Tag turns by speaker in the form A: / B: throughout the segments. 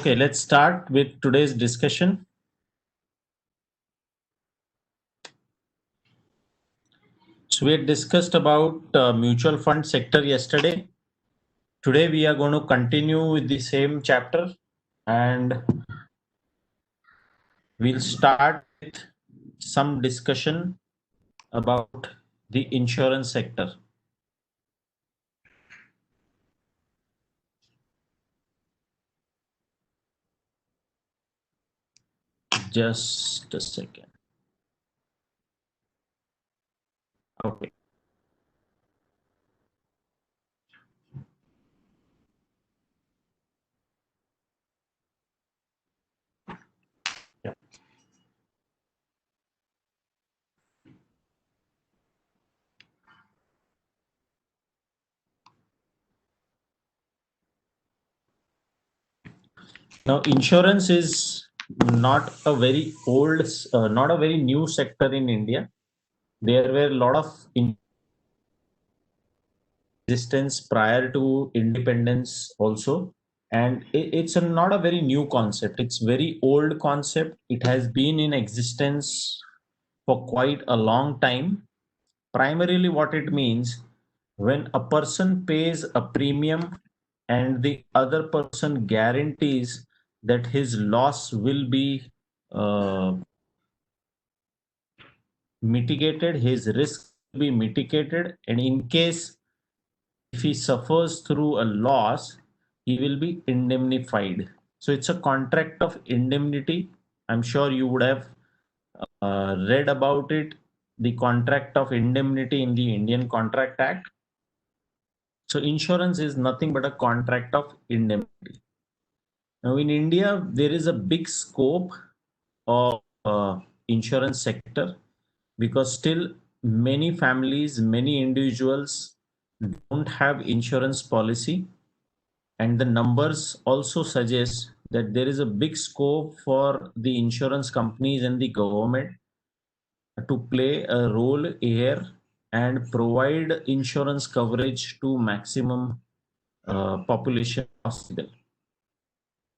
A: Okay, let's start with today's discussion. So we had discussed about mutual fund sector yesterday. Today we are going to continue with the same chapter and we'll start with some discussion about the insurance sector. Just a second. Okay. Yeah. Now, insurance is not a very old, not a very new sector in India. There were a lot of existence prior to independence also, and it's not a very new concept. It's very old concept. It has been in existence for quite a long time. Primarily what it means, when a person pays a premium and the other person guarantees that his loss will be uh, mitigated, his risk will be mitigated, and in case if he suffers through a loss, he will be indemnified. So it's a contract of indemnity. I'm sure you would have read about it, the contract of indemnity in the Indian Contract Act. So insurance is nothing but a contract of indemnity. Now in India, there is a big scope of insurance sector because still many families, many individuals don't have insurance policy, and the numbers also suggest that there is a big scope for the insurance companies and the government to play a role here and provide insurance coverage to maximum population possible.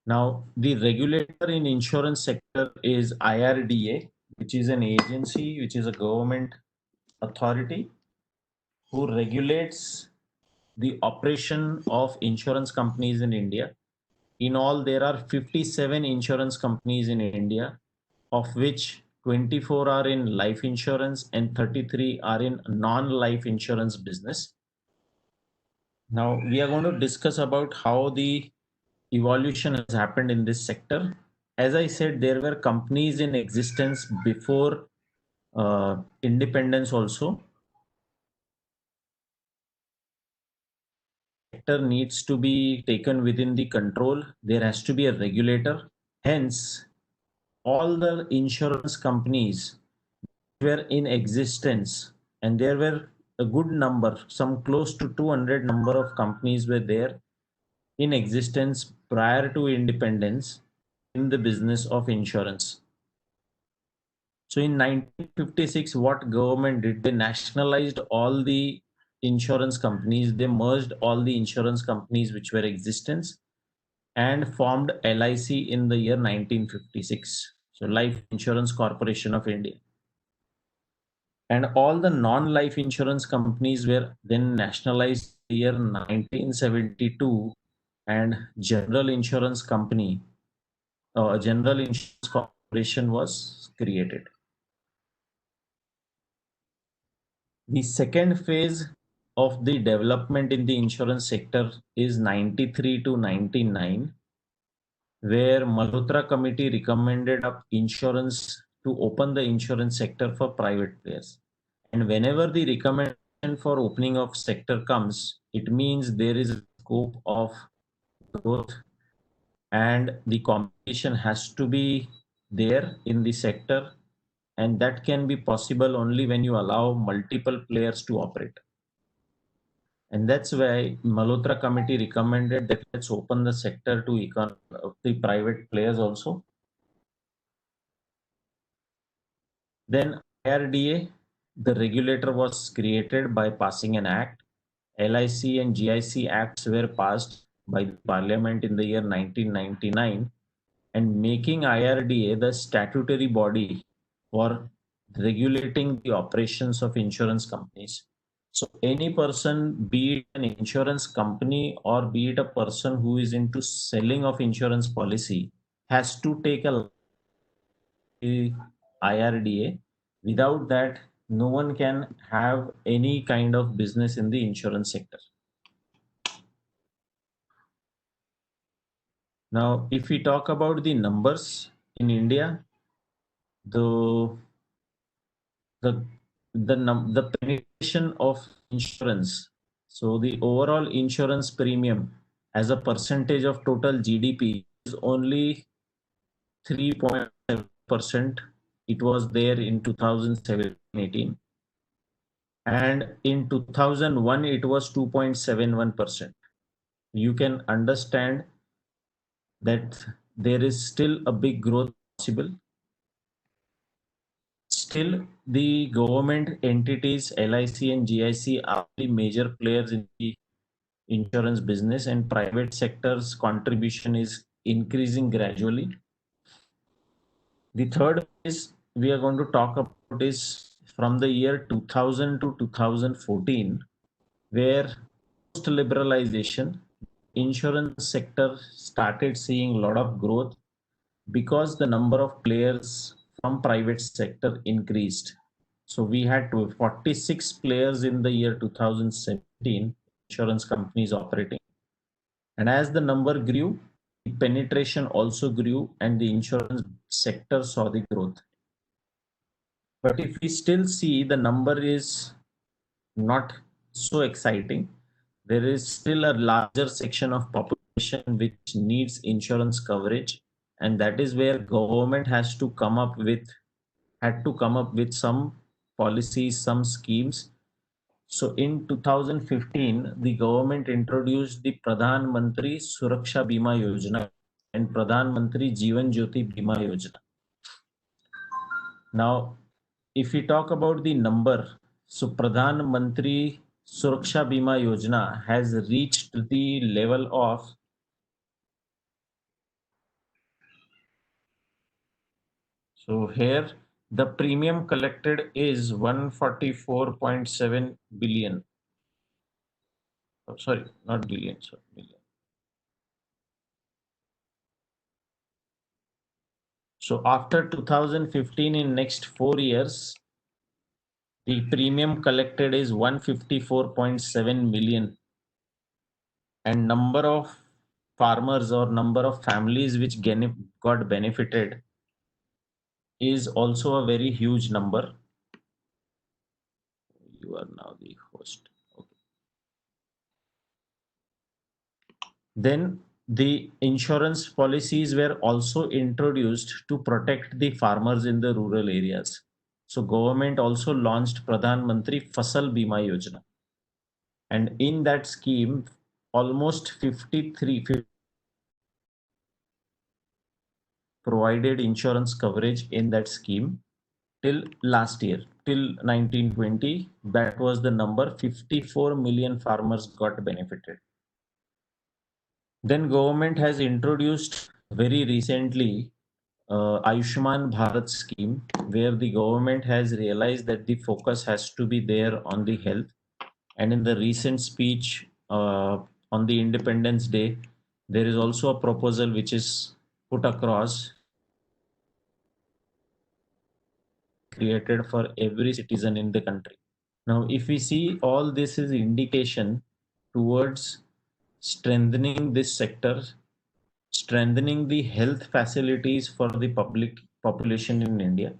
A: Now, the regulator in insurance sector is IRDA, which is an agency, which is a government authority who regulates the operation of insurance companies in India. In all, there are 57 insurance companies in India, of which 24 are in life insurance and 33 are in non-life insurance business. Now, we are going to discuss about how the evolution has happened in this sector. As I said, there were companies in existence before independence also. Sector needs to be taken within the control. There has to be a regulator. Hence, all the insurance companies were in existence, and there were a good number, some close to 200 number of companies were there in existence prior to independence in the business of insurance. So in 1956, what government did, they nationalized all the insurance companies. They merged all the insurance companies which were existence and formed LIC in the year 1956. So Life Insurance Corporation of India. And all the non-life insurance companies were then nationalized in the year 1972, and General Insurance Company, General Insurance Corporation was created. The second phase of the development in the insurance sector is 93 to 99, where Malhotra Committee recommended up insurance to open the insurance sector for private players. And whenever the recommendation for opening of sector comes, it means there is a scope of growth and the competition has to be there in the sector, and that can be possible only when you allow multiple players to operate. And that's why Malhotra Committee recommended that let's open the sector to the private players also. Then IRDA, the regulator, was created by passing an act. LIC and GIC acts were passed by the Parliament in the year 1999, and making IRDA the statutory body for regulating the operations of insurance companies. So any person, be it an insurance company or be it a person who is into selling of insurance policy, has to take a IRDA. Without that, no one can have any kind of business in the insurance sector. Now, if we talk about the numbers in India, the the penetration of insurance. So the overall insurance premium as a percentage of total GDP is only 3.7%. It was there in 2017-18, and in 2001 it was 2.71%. You can understand that there is still a big growth possible. Still, the government entities, LIC and GIC, are the major players in the insurance business, and private sector's contribution is increasing gradually. The third is we are going to talk about is from the year 2000 to 2014, where post liberalization, insurance sector started seeing a lot of growth because the number of players from private sector increased. So we had 46 players in the year 2017, insurance companies operating. And as the number grew, the penetration also grew and the insurance sector saw the growth. But if we still see the number is not so exciting, there is still a larger section of population which needs insurance coverage, and that is where government had to come up with some policies, some schemes. So in 2015, the government introduced the Pradhan Mantri Suraksha Bima Yojana and Pradhan Mantri Jeevan Jyoti Bima Yojana. Now, if we talk about the number, so Pradhan Mantri Suraksha Bima Yojana has reached the level of so here the premium collected is 144.7 billion. Oh, sorry, not billion, sorry, billion. So after 2015, in next 4 years, the premium collected is 154.7 million, and number of farmers or number of families which got benefited is also a very huge number. You are now the host. Okay. Then the insurance policies were also introduced to protect the farmers in the rural areas. So government also launched Pradhan Mantri Fasal Bima Yojana. And in that scheme, almost 53 provided insurance coverage in that scheme till last year, till 1920. That was the number. 54 million farmers got benefited. Then government has introduced very recently Ayushman Bharat scheme, where the government has realized that the focus has to be there on the health. And in the recent speech on the Independence Day, there is also a proposal which is put across, created for every citizen in the country. Now, if we see, all this is indication towards strengthening this sector, strengthening the health facilities for the public population in India.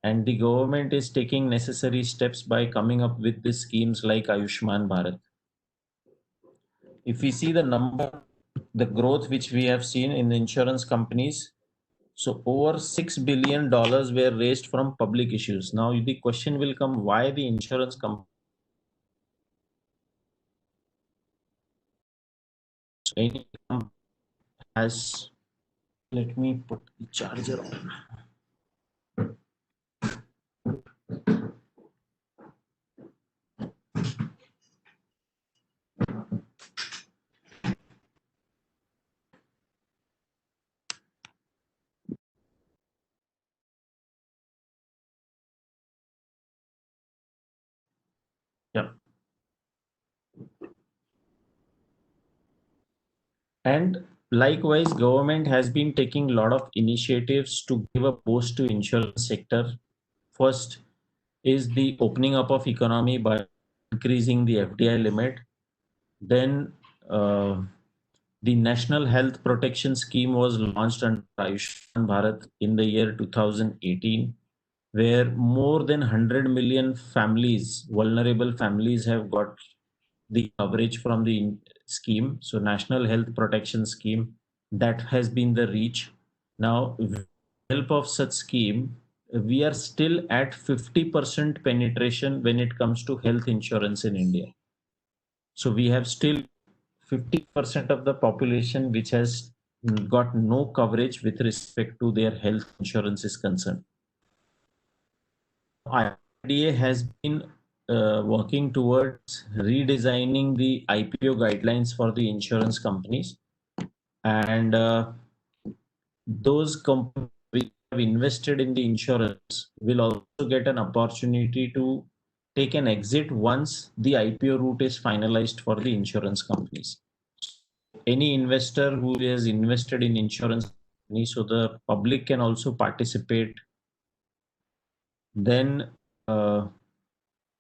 A: And the government is taking necessary steps by coming up with the schemes like Ayushman Bharat. If we see the number, the growth which we have seen in the insurance companies, so over $6 billion were raised from public issues. Now the question will come, why the insurance company has, let me put the charger on. And likewise, government has been taking a lot of initiatives to give a boost to insurance sector. First is the opening up of economy by increasing the FDI limit. Then the National Health Protection Scheme was launched under Ayushman Bharat in the year 2018, where more than 100 million families, vulnerable families, have got the coverage from the scheme. So, National Health Protection Scheme, that has been the reach. Now, with help of such scheme, we are still at 50% penetration when it comes to health insurance in India. So we have still 50% of the population which has got no coverage with respect to their health insurance is concerned. IRDA has been working towards redesigning the IPO guidelines for the insurance companies, and those companies which have invested in the insurance will also get an opportunity to take an exit once the IPO route is finalized for the insurance companies. Any investor who has invested in insurance company, so the public can also participate. Then,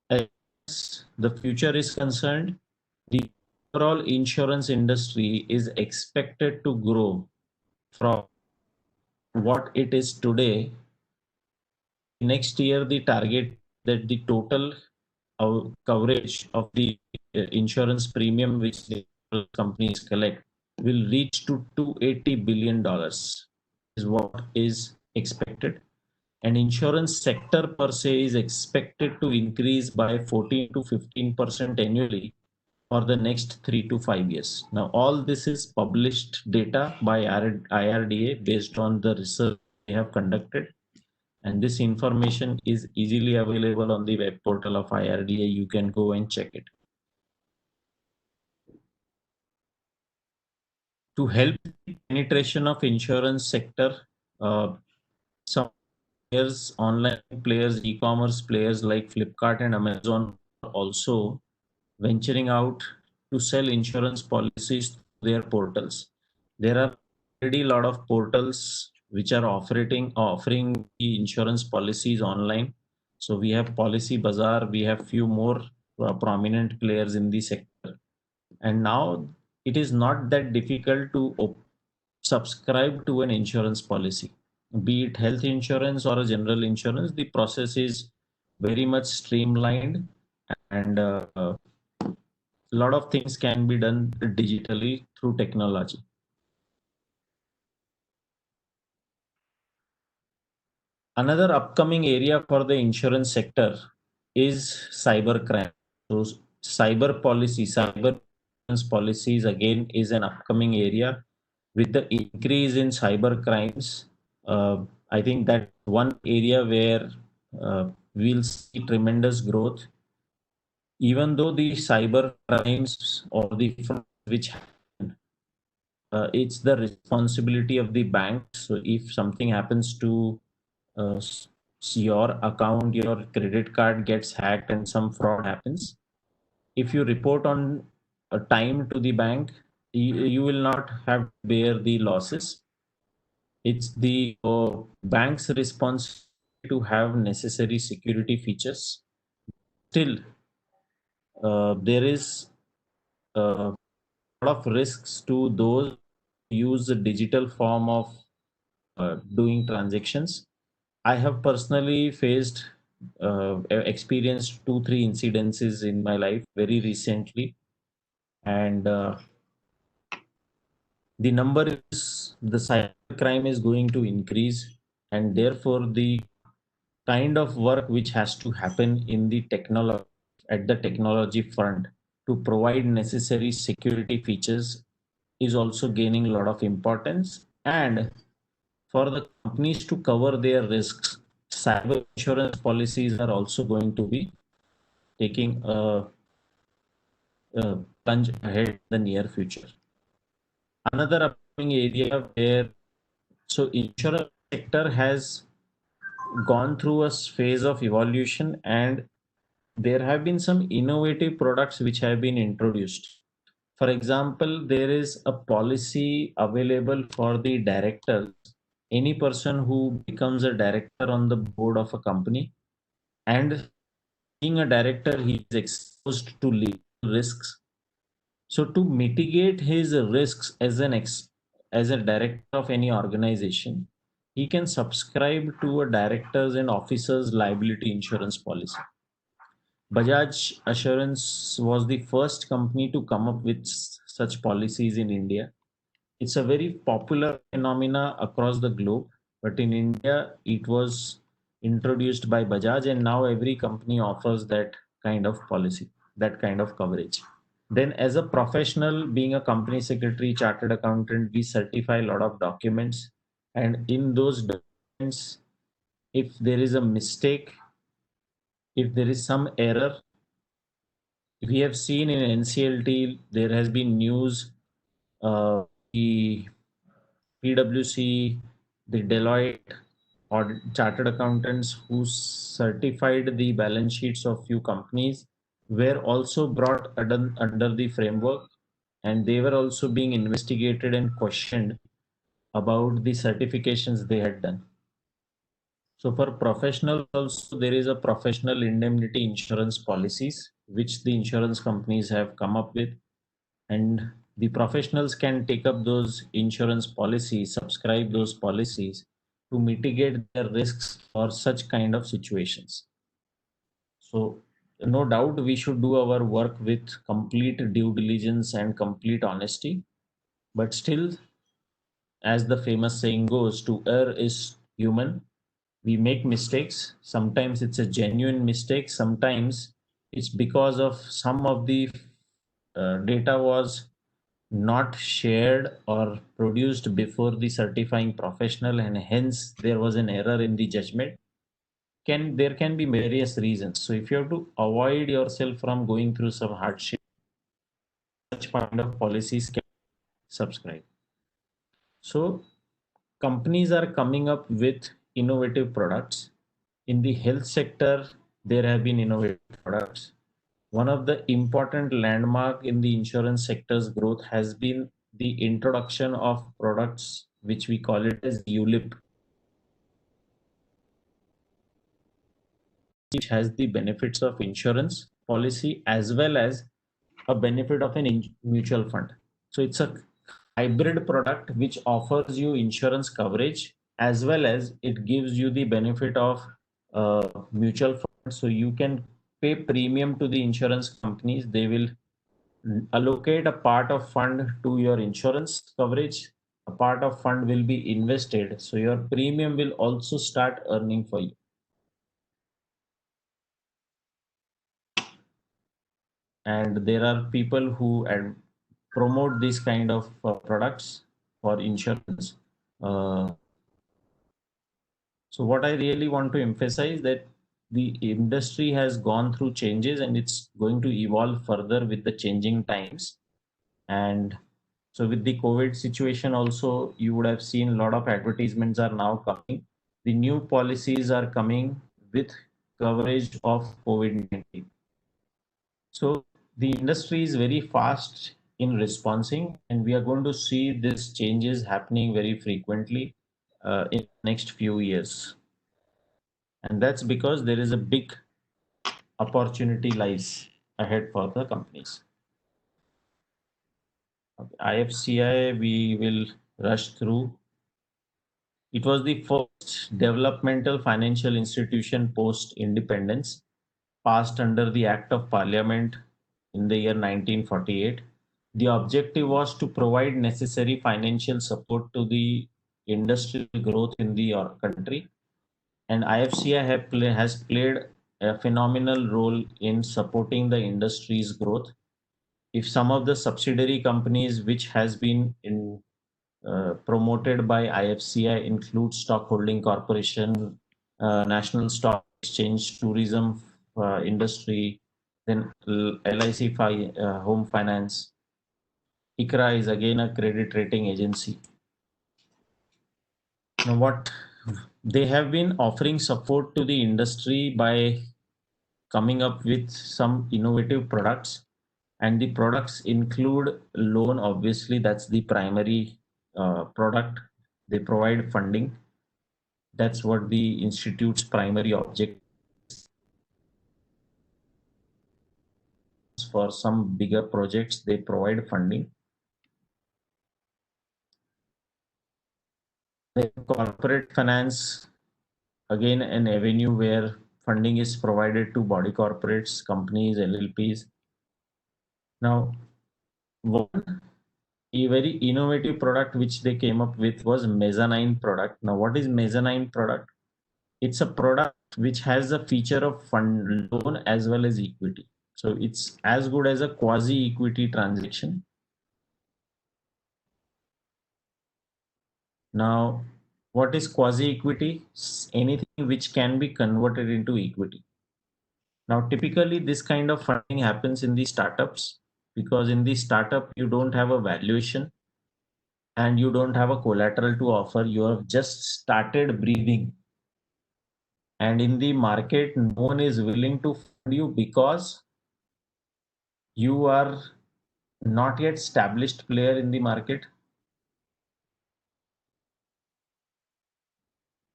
A: as the future is concerned, the overall insurance industry is expected to grow from what it is today. Next year, the target that the total coverage of the insurance premium which the companies collect will reach to $280 billion is what is expected. And insurance sector per se is expected to increase by 14 to 15% annually for the next 3 to 5 years. Now, all this is published data by IRDA based on the research they have conducted. And this information is easily available on the web portal of IRDA. You can go and check it. To help the penetration of insurance sector, some players, online players, e-commerce players like Flipkart and Amazon are also venturing out to sell insurance policies through their portals. There are already a lot of portals which are offering the insurance policies online. So we have Policy Bazaar, we have few more prominent players in the sector, and now it is not that difficult to subscribe to an insurance policy, be it health insurance or a general insurance. The process is very much streamlined, and a lot of things can be done digitally through technology. Another upcoming area for the insurance sector is cybercrime. So cyber insurance policies again is an upcoming area. With the increase in cyber crimes, I think that one area where we'll see tremendous growth. Even though the cyber crimes or the fraud which happen, it's the responsibility of the bank. So if something happens to uh, your account, your credit card gets hacked and some fraud happens, if you report on a time to the bank, you will not have to bear the losses. It's the bank's responsibility to have necessary security features. Still, there is a lot of risks to those who use the digital form of doing transactions. I have personally faced, experienced 2, 3 incidences in my life very recently, and the number is the cybercrime is going to increase, and therefore the kind of work which has to happen in the technology at the technology front to provide necessary security features is also gaining a lot of importance. And for the companies to cover their risks, cyber insurance policies are also going to be taking a plunge ahead in the near future. Another upcoming area where, so insurance sector has gone through a phase of evolution, and there have been some innovative products which have been introduced. For example, there is a policy available for the directors. Any person who becomes a director on the board of a company, and being a director, he is exposed to legal risks. So to mitigate his risks as a director of any organization, he can subscribe to a directors and officers liability insurance policy. Bajaj Assurance was the first company to come up with such policies in India. It's a very popular phenomena across the globe, but in India it was introduced by Bajaj, and now every company offers that kind of policy, that kind of coverage. Then, as a professional, being a company secretary, chartered accountant, we certify a lot of documents, and in those documents, if there is a mistake, if there is some error, we have seen in NCLT there has been news. The PwC, the Deloitte, or chartered accountants who certified the balance sheets of few companies were also brought under the framework, and they were also being investigated and questioned about the certifications they had done. So for professional also, there is a professional indemnity insurance policies which the insurance companies have come up with, and the professionals can take up those insurance policies, subscribe those policies to mitigate their risks for such kind of situations. So no doubt we should do our work with complete due diligence and complete honesty, but still, as the famous saying goes, to err is human. We make mistakes. Sometimes it's a genuine mistake, sometimes it's because of some of the data was not shared or produced before the certifying professional, and hence there was an error in the judgment. There can be various reasons. So if you have to avoid yourself from going through some hardship, such kind of policies can subscribe. So companies are coming up with innovative products. In the health sector, there have been innovative products. One of the important landmark in the insurance sector's growth has been the introduction of products which we call it as ULIP, which has the benefits of insurance policy as well as a benefit of an mutual fund. So it's a hybrid product which offers you insurance coverage as well as it gives you the benefit of mutual fund. So you can pay premium to the insurance companies. They will allocate a part of fund to your insurance coverage. A part of fund will be invested. So your premium will also start earning for you. And there are people who promote these kind of products for insurance. Uh, so what I really want to emphasize that the industry has gone through changes and it's going to evolve further with the changing times. And so with the COVID situation also, you would have seen a lot of advertisements are now coming. The new policies are coming with coverage of COVID-19. So the industry is very fast in responding, and we are going to see these changes happening very frequently in the next few years. And that's because there is a big opportunity lies ahead for the companies. IFCI, we will rush through. It was the first developmental financial institution post independence, passed under the Act of Parliament in the year 1948. The objective was to provide necessary financial support to the industrial growth in the country, and IFCI has played a phenomenal role in supporting the industry's growth. If some of the subsidiary companies which has been promoted by IFCI include Stock Holding Corporation, National Stock Exchange, Tourism Industry, then LIC Home Finance. ICRA is again a credit rating agency. Now, what they have been offering support to the industry by coming up with some innovative products. And the products include loan, obviously, that's the primary product. They provide funding. That's what the institute's primary object is. For some bigger projects, they provide funding. Then corporate finance, again, an avenue where funding is provided to body corporates, companies, LLPs. Now, one very innovative product which they came up with was mezzanine product. Now, what is mezzanine product? It's a product which has a feature of fund loan as well as equity. So it's as good as a quasi equity transaction. Now, what is quasi equity? Anything which can be converted into equity. Now, typically, this kind of funding happens in the startups because in the startup, you don't have a valuation and you don't have a collateral to offer. You have just started breathing. And in the market, no one is willing to fund you because you are not yet established player in the market.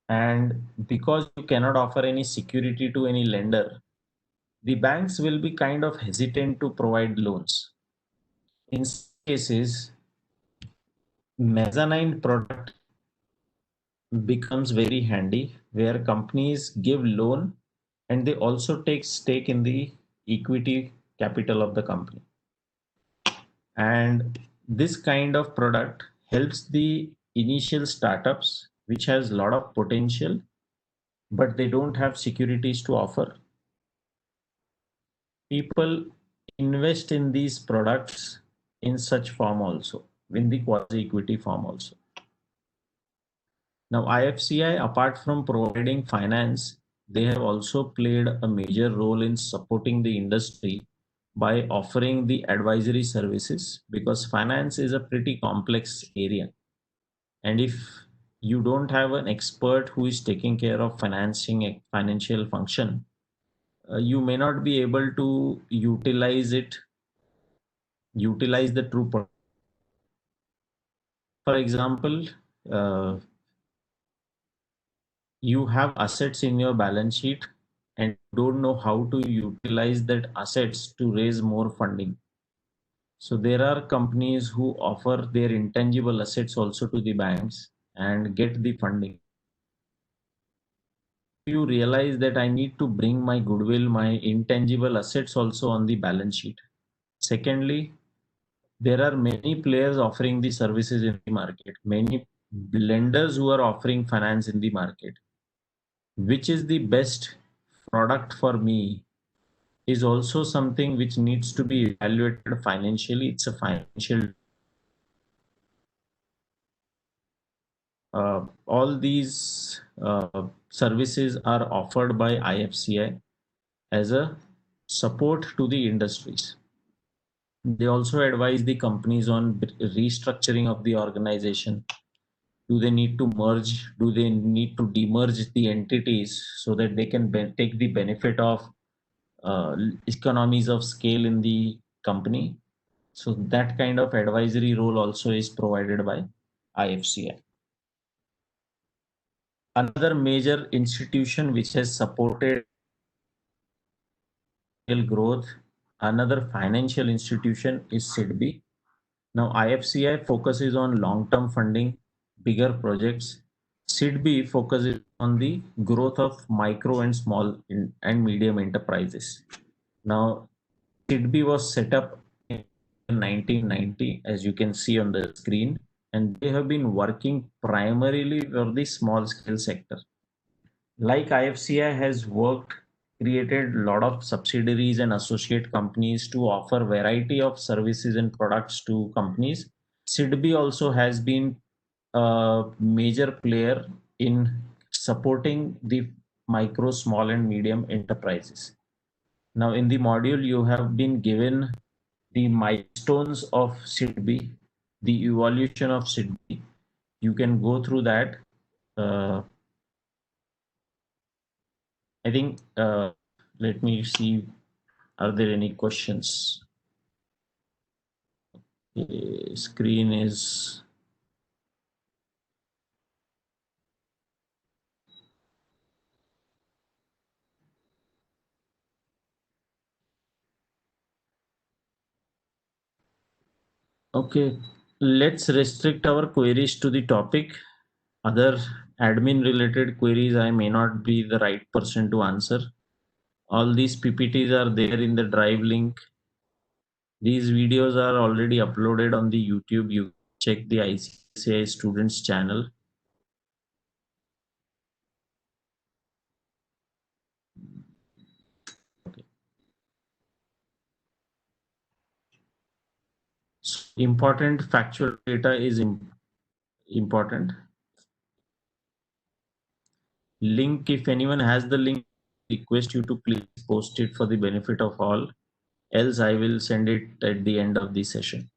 A: And because you cannot offer any security to any lender, the banks will be kind of hesitant to provide loans. In some cases, mezzanine product becomes very handy where companies give loan and they also take stake in the equity capital of the company. And this kind of product helps the initial startups which has a lot of potential but they don't have securities to offer. People invest in these products in such form also, in the quasi equity form also. Now, IFCI, apart from providing finance, they have also played a major role in supporting the industry by offering the advisory services because finance is a pretty complex area. And if you don't have an expert who is taking care of financing a financial function, you may not be able to utilize the true potential. For example, uh, you have assets in your balance sheet and don't know how to utilize that assets to raise more funding. So there are companies who offer their intangible assets also to the banks and get the funding. You realize that I need to bring my goodwill, my intangible assets also on the balance sheet. Secondly, there are many players offering the services in the market, many lenders who are offering finance in the market. Which is the best product for me is also something which needs to be evaluated financially. It's a financial. All these services are offered by IFCI as a support to the industries. They also advise the companies on restructuring of the organization. Do they need to merge? Do they need to demerge the entities so that they can take the benefit of economies of scale in the company? So that kind of advisory role also is provided by IFCI. Another major institution which has supported growth, another financial institution is SIDBI. Now, IFCI focuses on long-term funding, bigger projects. SIDBI focuses on the growth of micro and small and medium enterprises. Now, SIDBI was set up in 1990, as you can see on the screen, and they have been working primarily for the small scale sector. Like IFCI has worked, created a lot of subsidiaries and associate companies to offer variety of services and products to companies. SIDBI also has been a major player in supporting the micro, small, and medium enterprises. Now, in the module, you have been given the milestones of SIDBI, the evolution of SIDBI. You can go through that. Uh, I think, let me see, are there any questions? Screen is okay. Let's restrict our queries to the topic. Other admin related queries, I may not be the right person to answer. All these PPTs are there in the drive link. These videos are already uploaded on the YouTube. You check the ICCI students channel. Okay. So important factual data is important. Link, if anyone has the link, request you to please post it for the benefit of all. Else I will send it at the end of the session.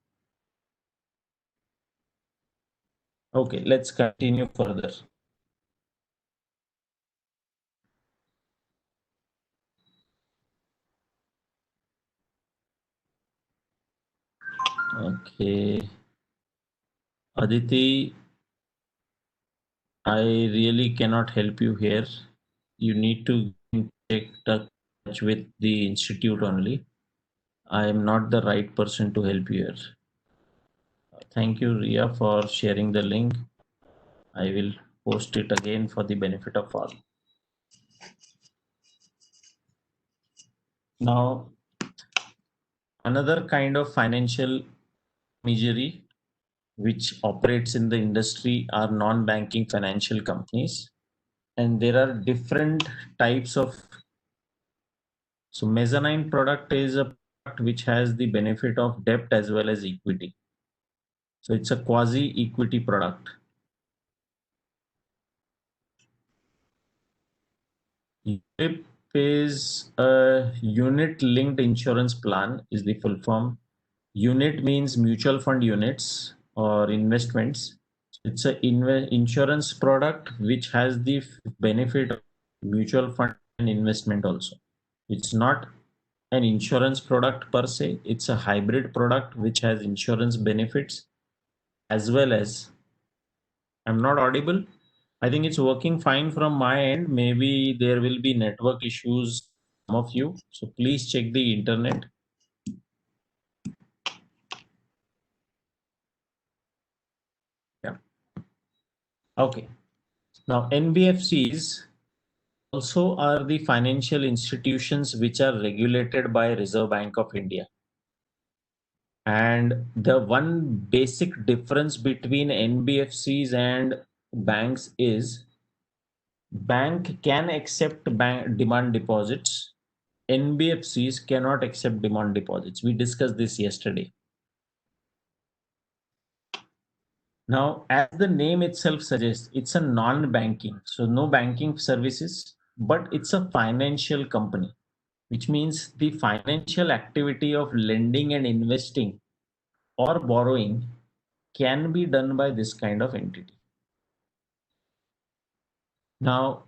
A: Okay, let's continue further. Okay. Aditi, I really cannot help you here. You need to take touch with the institute only. I am not the right person to help you here. Thank you, Ria, for sharing the link. I will post it again for the benefit of all. Now, another kind of financial intermediary which operates in the industry are non-banking financial companies, and there are different types of. So mezzanine product is a product which has the benefit of debt as well as equity. So it's a quasi equity product. ULIP is a unit linked insurance plan is the full form. Unit means mutual fund units or investments. It's a insurance product which has the benefit of mutual fund and investment also. It's not an insurance product per se. It's a hybrid product which has insurance benefits as well as. I'm not audible. I think it's working fine from my end. Maybe there will be network issues, some of you. So please check the internet. Yeah. Okay. Now, NBFCs also are the financial institutions which are regulated by Reserve Bank of India. And the one basic difference between NBFCs and banks is bank can accept bank demand deposits. NBFCs cannot accept demand deposits. We discussed this yesterday. Now, as the name itself suggests, it's a non-banking, so no banking services, but it's a financial company, which means the financial activity of lending and investing or borrowing can be done by this kind of entity. Now,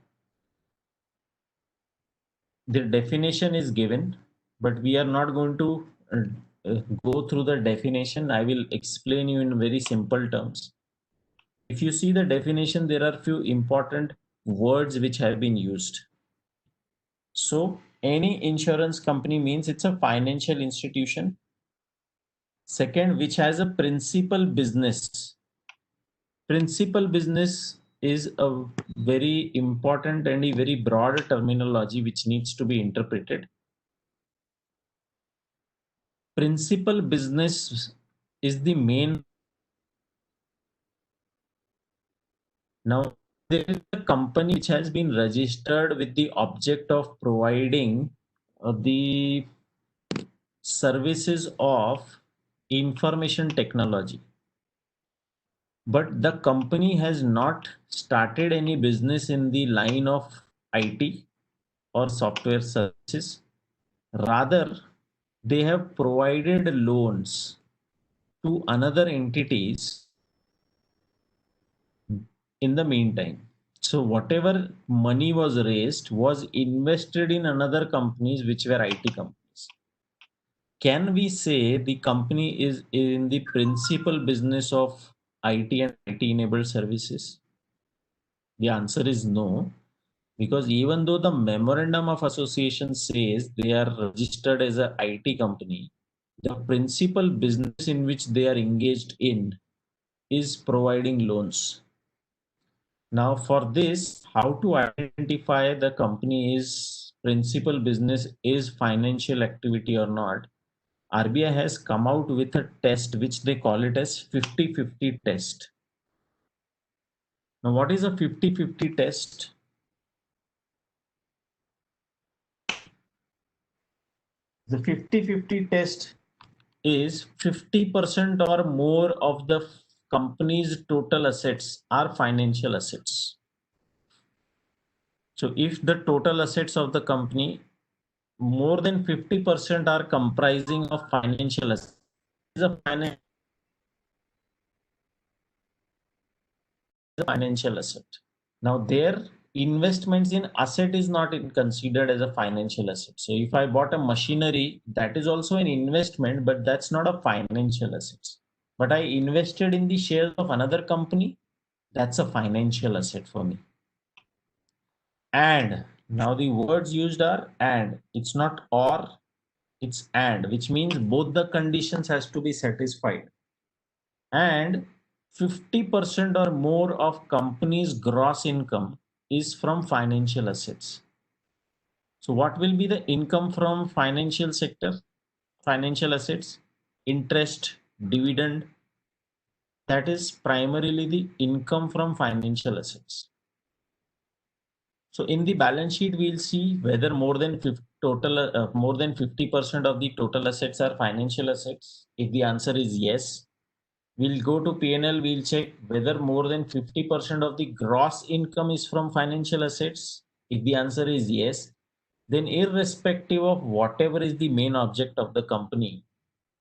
A: the definition is given, but we are not going to go through the definition. I will explain you in very simple terms. If you see the definition, there are few important words which have been used. So, any insurance company means it's a financial institution. Second, which has a principal business. Principal business is a very important and a very broad terminology which needs to be interpreted. Principal business is the main. Now, there is a company which has been registered with the object of providing the services of information technology. But the company has not started any business in the line of IT or software services. Rather, they have provided loans to another entities in the meantime. So whatever money was raised was invested in another companies which were IT companies. can we say the company is in the principal business of IT and IT enabled services? The answer is no, because even though the memorandum of association says they are registered as a IT company, the principal business in which they are engaged in is providing loans. Now, for this, how to identify the company's principal business is financial activity or not? RBI has come out with a test which they call it as 50-50 test. Now, what is a 50-50 test? The 50-50 test is 50% or more of the company's total assets are financial assets. So if the total assets of the company, more than 50% are comprising of financial assets, is a financial asset. Now their investments in asset is not considered as a financial asset. So if I bought a machinery, that is also an investment, but that's not a financial asset. But I invested in the shares of another company, that's a financial asset for me. And now the words used are and, it's not or, it's and, which means both the conditions has to be satisfied. And 50% or more of company's gross income is from financial assets. So what will be the income from financial sector, financial assets? Interest, dividend, that is primarily the income from financial assets. So in the balance sheet, we'll see whether more than 50% of the total assets are financial assets. If the answer is yes, we'll go to P&L, we'll check whether more than 50% of the gross income is from financial assets. If the answer is yes, then irrespective of whatever is the main object of the company,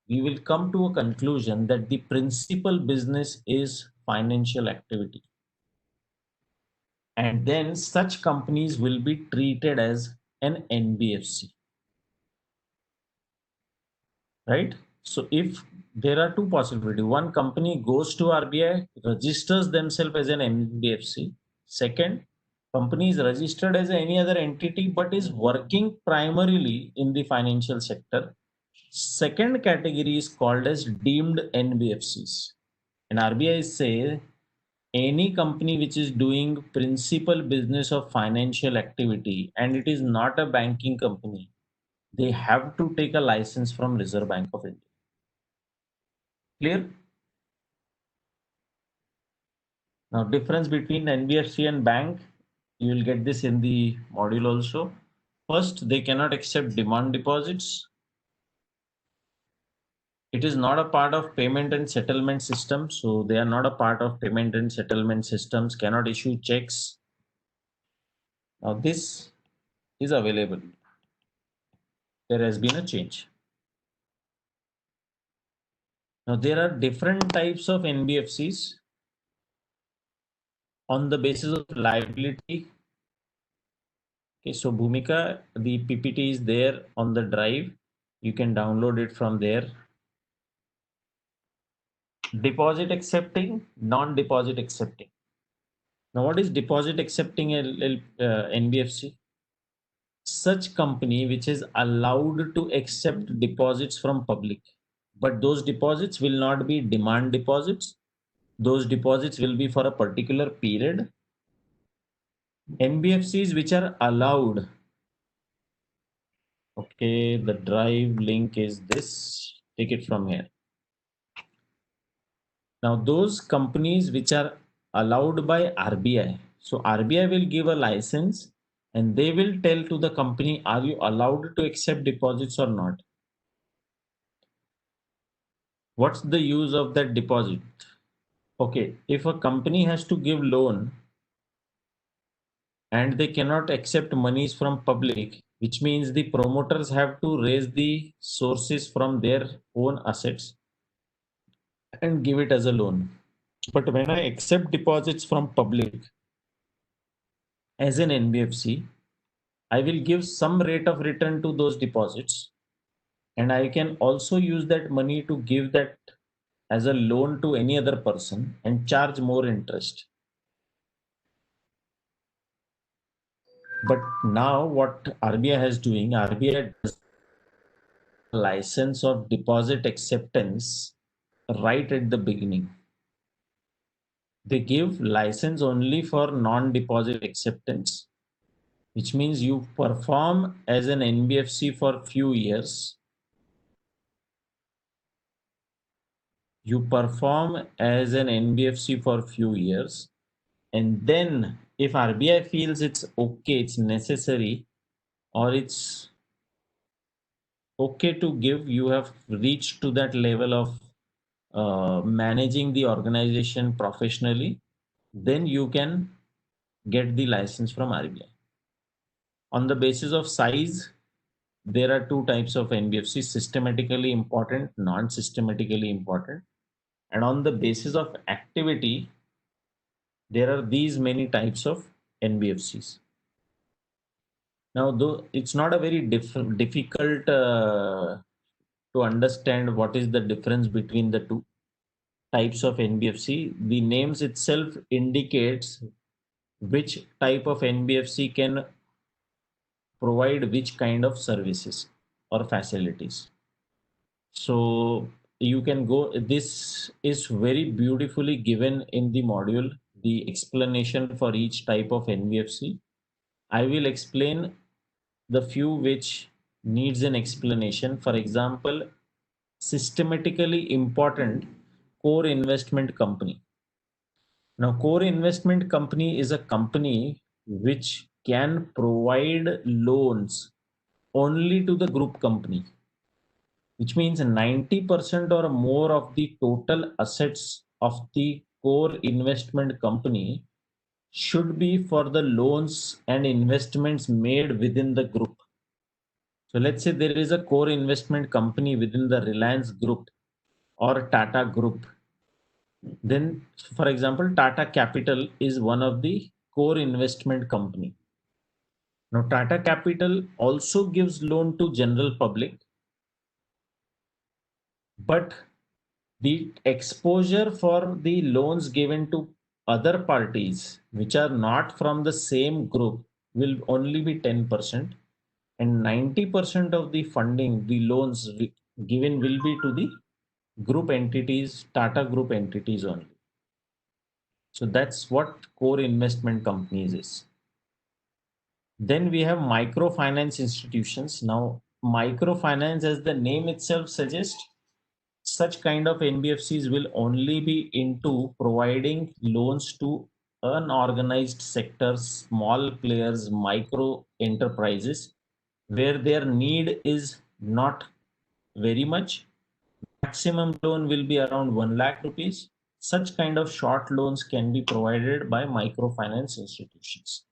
A: we will come to a conclusion that the principal business is financial activity. And then such companies will be treated as an NBFC, right? So if there are two possibilities, one company goes to RBI, registers themselves as an NBFC. Second, company is registered as any other entity but is working primarily in the financial sector. Second category is called as deemed NBFCs. And RBI say any company which is doing principal business of financial activity and it is not a banking company, they have to take a license from Reserve Bank of India. Clear? Now, difference between NBFC and bank, you will get this in the module also. First, they cannot accept demand deposits. It is not a part of payment and settlement system. So they are not a part of payment and settlement systems, cannot issue checks. Now this is available. There has been a change. Now there are different types of NBFCs on the basis of liability. Okay, so Bhumika, the PPT is there on the drive. You can download it from there. Deposit accepting, non-deposit accepting. Now, what is deposit accepting NBFC? Such company which is allowed to accept deposits from public, but those deposits will not be demand deposits. Those deposits will be for a particular period. NBFCs which are allowed. Okay, the drive link is this. Take it from here. Now, those companies which are allowed by RBI. So RBI will give a license and they will tell to the company, are you allowed to accept deposits or not? What's the use of that deposit? Okay, if a company has to give loan and they cannot accept monies from public, which means the promoters have to raise the sources from their own assets and give it as a loan. But when I accept deposits from public as an NBFC, I will give some rate of return to those deposits. and I can also use that money to give that as a loan to any other person and charge more interest. But now what RBI has doing, RBI does license of deposit acceptance right at the beginning. They give license only for non-deposit acceptance, which means you perform as an NBFC for few years. You perform as an NBFC for few years, and then if RBI feels it's okay, it's necessary, or it's okay to give, you have reached to that level of managing the organization professionally, then you can get the license from RBI. On the basis of size, there are two types of NBFC: systematically important, non-systematically important. And on the basis of activity, there are these many types of NBFCs. Now, though it's not a very difficult to understand what is the difference between the two types of NBFC. The names itself indicates which type of NBFC can provide which kind of services or facilities. So you can go, this is very beautifully given in the module, the explanation for each type of NBFC. I will explain the few which needs an explanation. For example, systematically important core investment company. Now, core investment company is a company which can provide loans only to the group company, which means 90% or more of the total assets of the core investment company should be for the loans and investments made within the group. So let's say there is a core investment company within the Reliance Group or Tata Group. Then, for example, Tata Capital is one of the core investment company. Now, Tata Capital also gives loan to general public, but the exposure for the loans given to other parties which are not from the same group will only be 10%, and 90% of the funding, the loans given will be to the group entities, Tata Group entities only. So that's what core investment companies is. Then we have microfinance institutions. Now, microfinance, as the name itself suggests, such kind of NBFCs will only be into providing loans to unorganized sectors, small players, micro enterprises, where their need is not very much. Maximum loan will be around 1 lakh rupees. Such kind of short loans can be provided by microfinance institutions.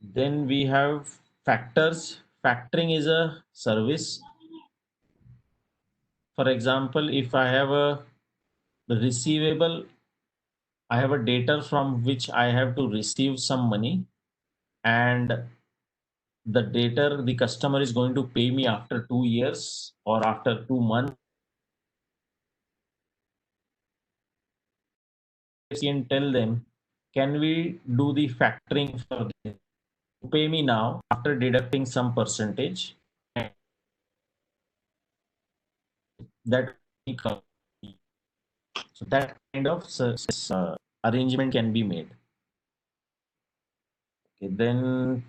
A: Then we have factors. Factoring is a service. For example, if I have a receivable, I have a debtor from which I have to receive some money, and the debtor, the customer is going to pay me after 2 years or after 2 months, and tell them, can we do the factoring for them? Pay me now after deducting some percentage, and that so that kind of arrangement can be made. Okay, then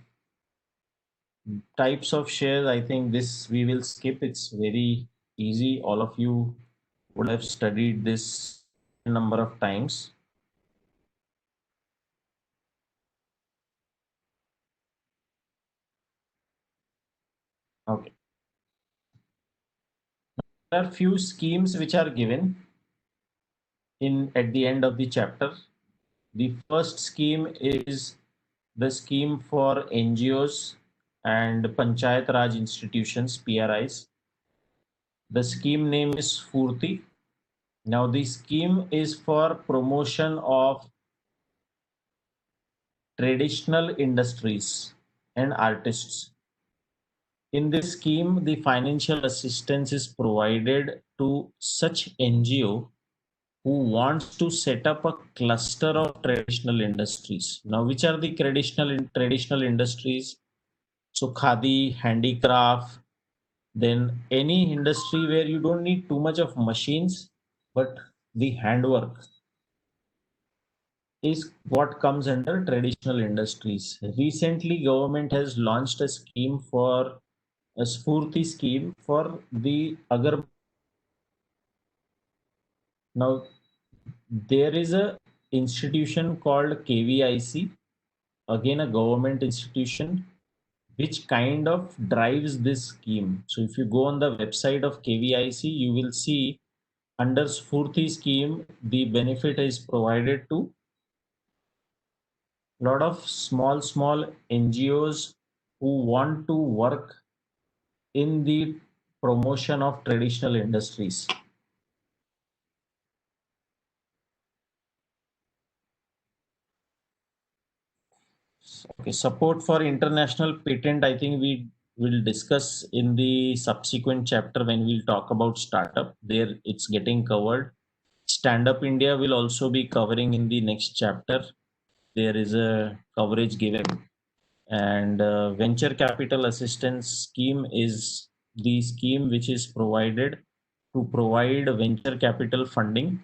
A: types of shares, I think this we will skip. It's very easy. All of you would have studied this a number of times. Okay. There are few schemes which are given in at the end of the chapter. The first scheme is the scheme for NGOs and Panchayat Raj institutions, PRIs. The scheme name is Spurti. Now, the scheme is for promotion of traditional industries and artists. In this scheme, the financial assistance is provided to such NGO who wants to set up a cluster of traditional industries. Now, which are the traditional industries? So, khadi, handicraft, then any industry where you don't need too much of machines, but the handwork is what comes under traditional industries. Recently, government has launched a scheme for a Spurti scheme for the agar. Now there is a institution called KVIC, again a government institution, which kind of drives this scheme. So if you go on the website of KVIC, you will see under Spurti scheme, the benefit is provided to lot of small NGOs who want to work in the promotion of traditional industries. Okay, support for international patent, I think we will discuss in the subsequent chapter when we'll talk about startup. There it's getting covered. Stand Up India will also be covering in the next chapter. There is a coverage given. And venture capital assistance scheme is the scheme which is provided to provide venture capital funding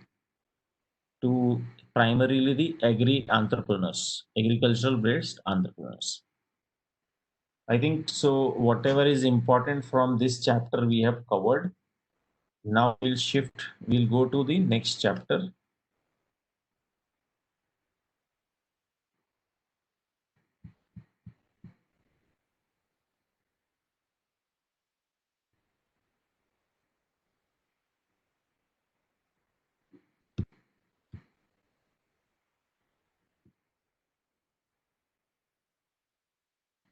A: to primarily the agricultural based entrepreneurs. I think so. Whatever is important from this chapter we have covered. Now we'll shift, we'll go to the next chapter,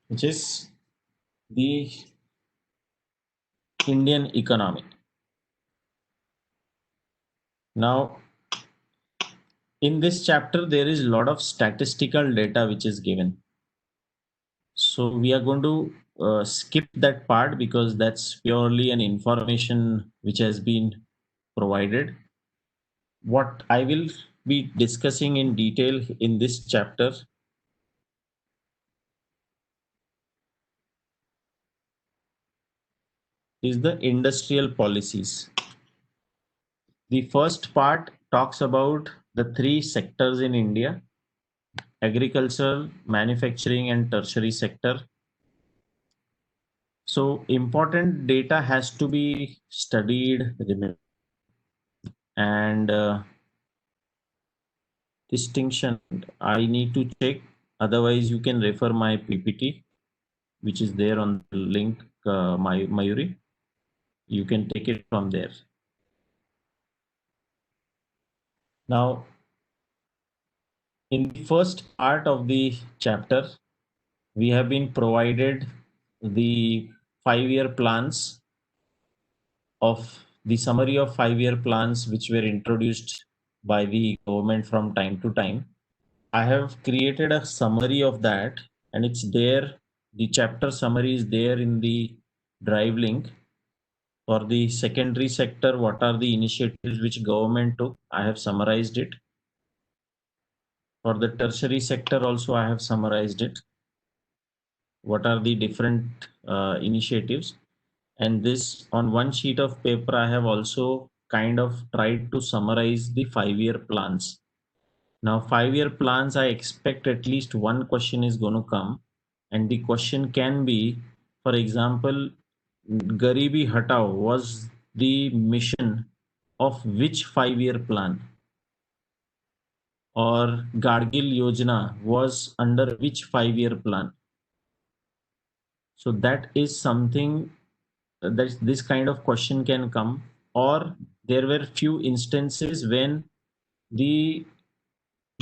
A: which is the Indian economy. Now, in this chapter, there is a lot of statistical data which is given. So we are going to skip that part because that's purely an information which has been provided. What I will be discussing in detail in this chapter is the industrial policies. The first part talks about the three sectors in India: agricultural, manufacturing, and tertiary sector. So important data has to be studied, and distinction I need to check. Otherwise, you can refer my PPT, which is there on the link, Mayuri. You can take it from there. Now, in the first part of the chapter, we have been provided the 5-year plans of the summary of 5-year plans which were introduced by the government from time to time. I have created a summary of that, and it's there. The chapter summary is there in the drive link. For the secondary sector, what are the initiatives which government took? I have summarized it. For the tertiary sector also, I have summarized it. What are the different initiatives? And this on one sheet of paper, I have also kind of tried to summarize the 5-year plans. Now, 5-year plans, I expect at least one question is going to come. And the question can be, for example, Garibi Hatao was the mission of which 5-year plan? Or Gargil Yojana was under which 5-year plan? So that is something that this kind of question can come. Or there were few instances when the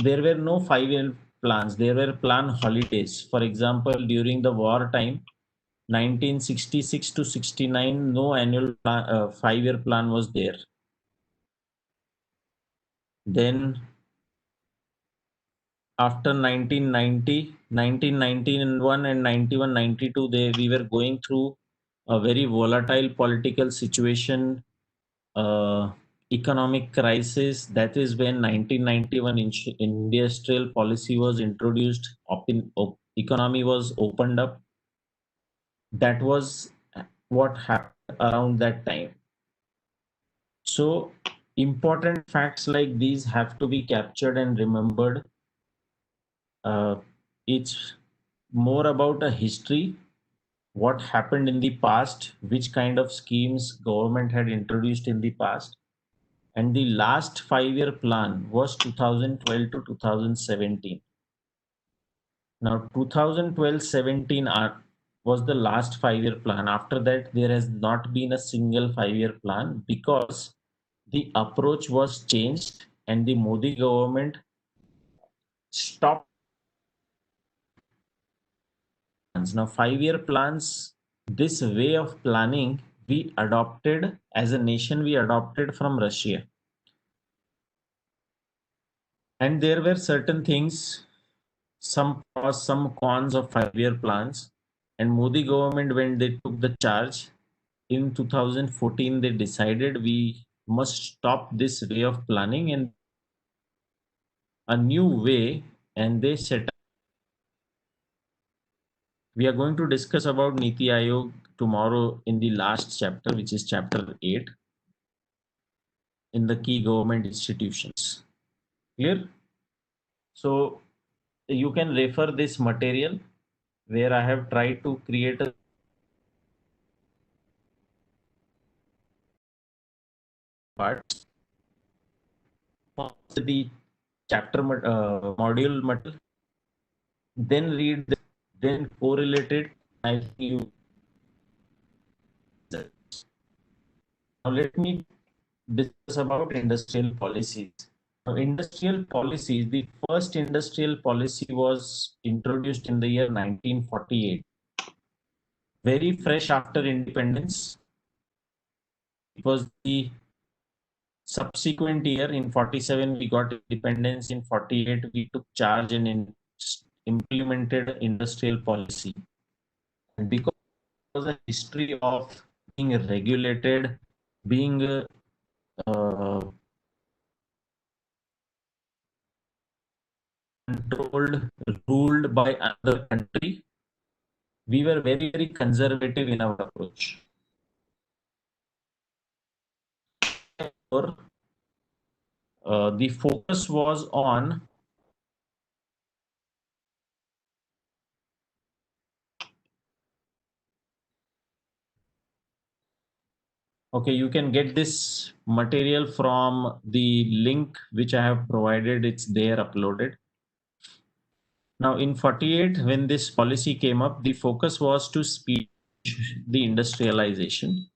A: there were no 5-year plans, there were plan holidays. For example, during the war time, 1966 to 69, no annual 5-year plan was there. Then after 1990, 1991 and 91, 92, we were going through a very volatile political situation, uh, economic crisis. That is when 1991 industrial policy was introduced. Economy was opened up. That was what happened around that time. So important facts like these have to be captured and remembered. Uh, it's more about a history, what happened in the past, which kind of schemes government had introduced in the past, and the last 5-year plan was 2012 to 2017. Now 2012-17 was the last 5-year plan. After that, there has not been a single 5-year plan because the approach was changed and the Modi government stopped plans. Now 5-year plans, this way of planning, we adopted as a nation, we adopted from Russia. And there were certain things, some pros, some cons of 5-year plans. And Modi government, when they took the charge in 2014, they decided we must stop this way of planning and a new way, and they set up. We are going to discuss about Niti Aayog tomorrow in the last chapter, which is chapter 8 in the key government institutions. Clear? So you can refer this material where I have tried to create a part the chapter module material, then read this, then correlate it. I think you. Now let me discuss about industrial policies. Now, industrial policies, the first industrial policy was introduced in the year 1948. Very fresh after independence. It was the subsequent year in 47 we got independence. In 48 we took charge and implemented industrial policy. And because there was a history of being regulated, being controlled, ruled by another country, we were very, very conservative in our approach. Therefore, the focus was on okay, you can get this material from the link which I have provided. It's there uploaded. Now in 48, when this policy came up, the focus was to speed the industrialization.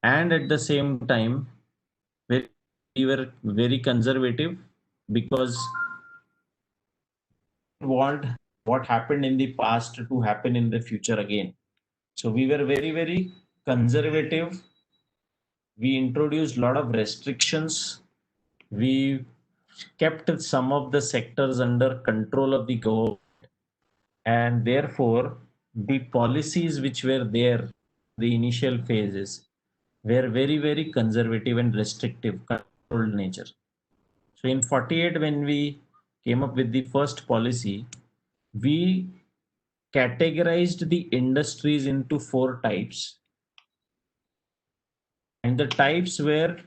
A: And at the same time, we were very conservative because we want what happened in the past to happen in the future again. So we were very, very conservative. We introduced a lot of restrictions. We kept some of the sectors under control of the government, and therefore the policies which were there, the initial phases, were very, very conservative and restrictive, controlled nature. So in 48, when we came up with the first policy, we categorized the industries into 4 types. And the types were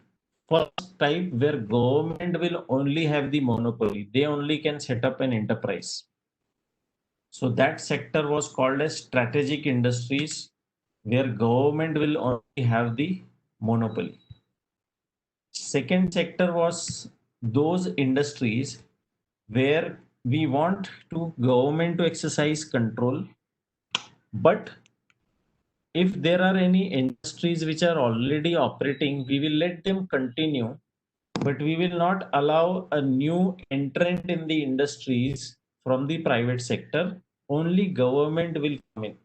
A: first type where government will only have the monopoly. They only can set up an enterprise. So that sector was called as strategic industries where government will only have the monopoly. Second sector was those industries where we want to government to exercise control, but if there are any industries which are already operating, we will let them continue, but we will not allow a new entrant in the industries from the private sector. Only government will come in.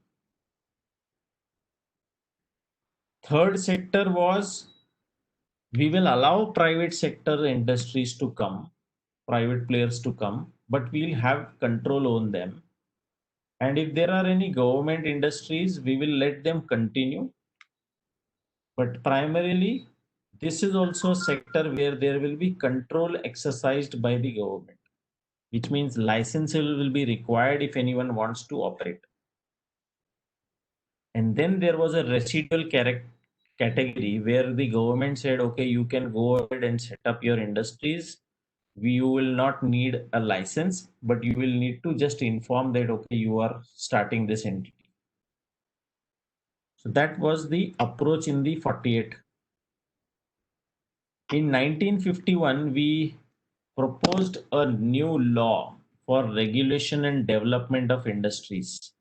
A: Third sector was we will allow private sector industries to come, private players to come, but we'll have control on them. And if there are any government industries, we will let them continue, But primarily, this is also a sector where there will be control exercised by the government, which means license will be required if anyone wants to operate. And then there was a residual category where the government said, okay, you can go ahead and set up your industries. You will not need a license, but you will need to just inform that, okay, you are starting this entity. So that was the approach in the 48. In 1951, we proposed a new law for regulation and development of industries.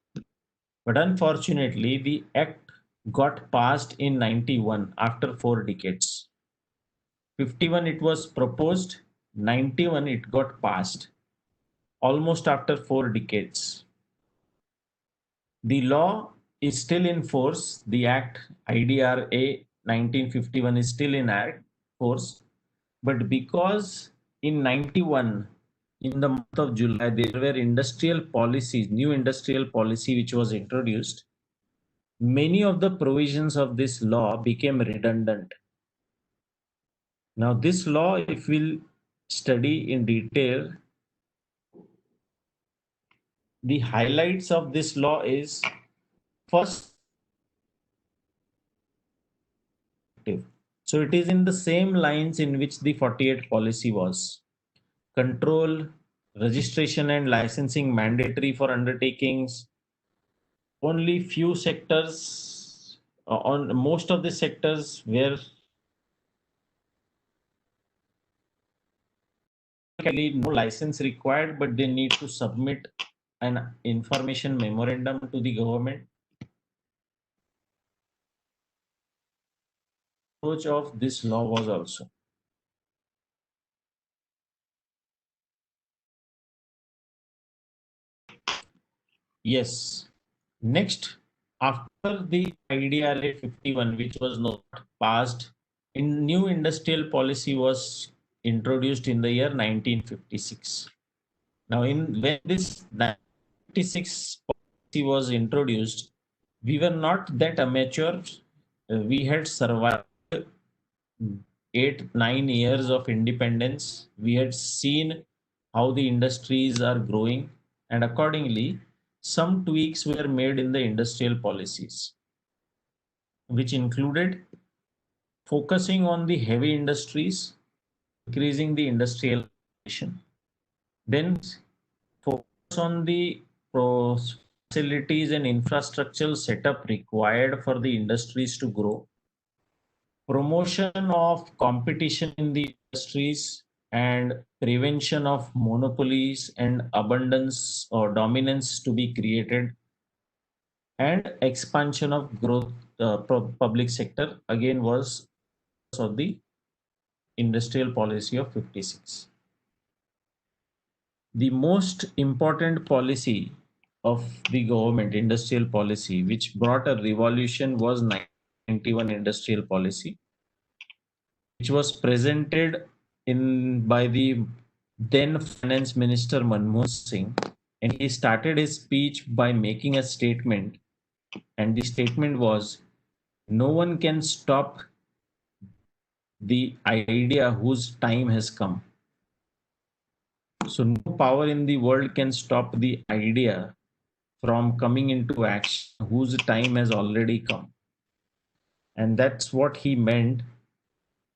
A: But unfortunately, the act got passed in 91 after 4 decades. 51 it was proposed, 91 it got passed, almost after 4 decades. The law is still in force. The Act IDRA 1951 is still in force, but because in 91, in the month of July, there were industrial policies, new industrial policy which was introduced. Many of the provisions of this law became redundant. Now, this law, if we'll study in detail, the highlights of this law is first, so it is in the same lines in which the 48 policy was. Control, registration and licensing mandatory for undertakings. Only few sectors, on most of the sectors where no license required, but they need to submit an information memorandum to the government. Approach of this law was also. Yes. Next, after the IDRA 51, which was not passed, in new industrial policy was introduced in the year 1956. Now, in when this 1956 policy was introduced, we were not that amateur. We had survived 8, 9 years of independence. We had seen how the industries are growing, and accordingly, some tweaks were made in the industrial policies, which included focusing on the heavy industries, increasing the industrialization, then focus on the facilities and infrastructural setup required for the industries to grow, promotion of competition in the industries, and prevention of monopolies and abundance or dominance to be created, and expansion of growth. Public sector again was of the industrial policy of 56. The most important policy of the government, industrial policy, which brought a revolution, was 1991 industrial policy, which was presented in by the then finance minister Manmohan Singh, and he started his speech by making a statement, and the statement was, no one can stop the idea whose time has come. So no power in the world can stop the idea from coming into action whose time has already come. And that's what he meant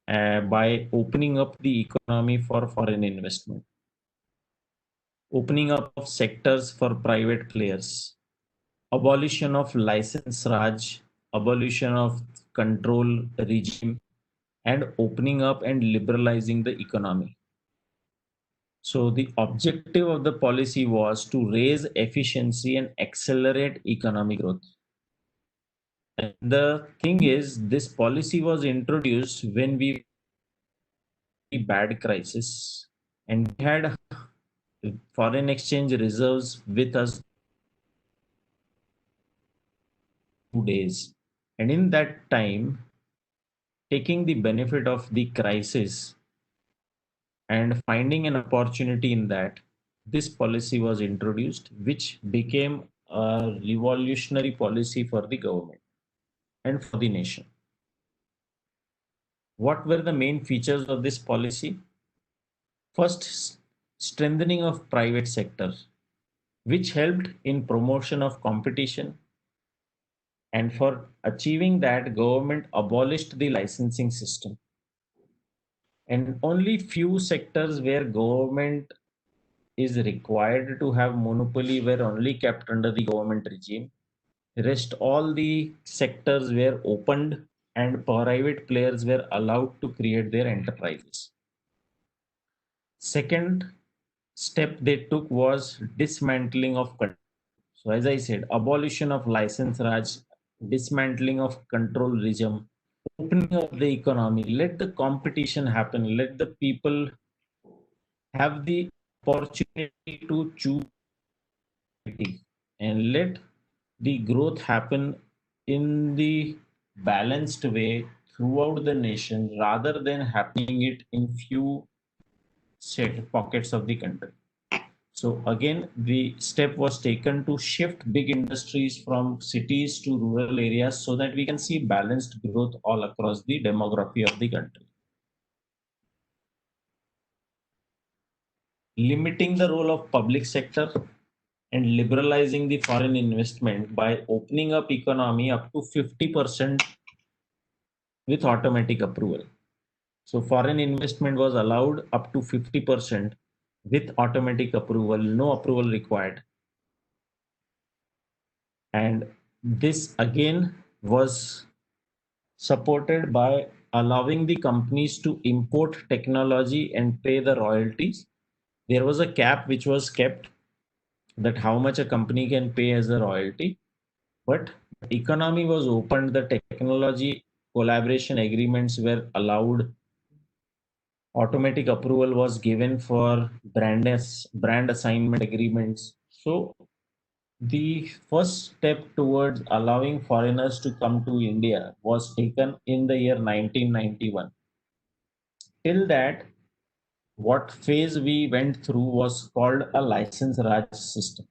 A: by opening up the economy for foreign investment, opening up of sectors for private players, abolition of license raj, abolition of control regime, and opening up and liberalizing the economy. So the objective of the policy was to raise efficiency and accelerate economic growth. And the thing is, this policy was introduced when we bad crisis, and we had foreign exchange reserves with us 2 days. And in that time, taking the benefit of the crisis and finding an opportunity in that, this policy was introduced, which became a revolutionary policy for the government and for the nation. What were the main features of this policy? First, strengthening of private sector, which helped in promotion of competition. And for achieving that, government abolished the licensing system. And only few sectors where government is required to have monopoly were only kept under the government regime. Rest all the sectors were opened and private players were allowed to create their enterprises. Second step they took was dismantling of control. So as I said, abolition of license raj, dismantling of control regime, opening of the economy, let the competition happen, let the people have the opportunity to choose and let the growth happen in the balanced way throughout the nation rather than happening it in few set pockets of the country. So again, the step was taken to shift big industries from cities to rural areas so that we can see balanced growth all across the demography of the country. Limiting the role of public sector and liberalizing the foreign investment by opening up economy up to 50% with automatic approval. So foreign investment was allowed up to 50% with automatic approval, no approval required. And this again was supported by allowing the companies to import technology and pay the royalties. There was a cap which was kept that how much a company can pay as a royalty, but economy was opened, the technology collaboration agreements were allowed, automatic approval was given for brand assignment agreements. So the first step towards allowing foreigners to come to India was taken in the year 1991. Till that, what phase we went through was called a license Raj system,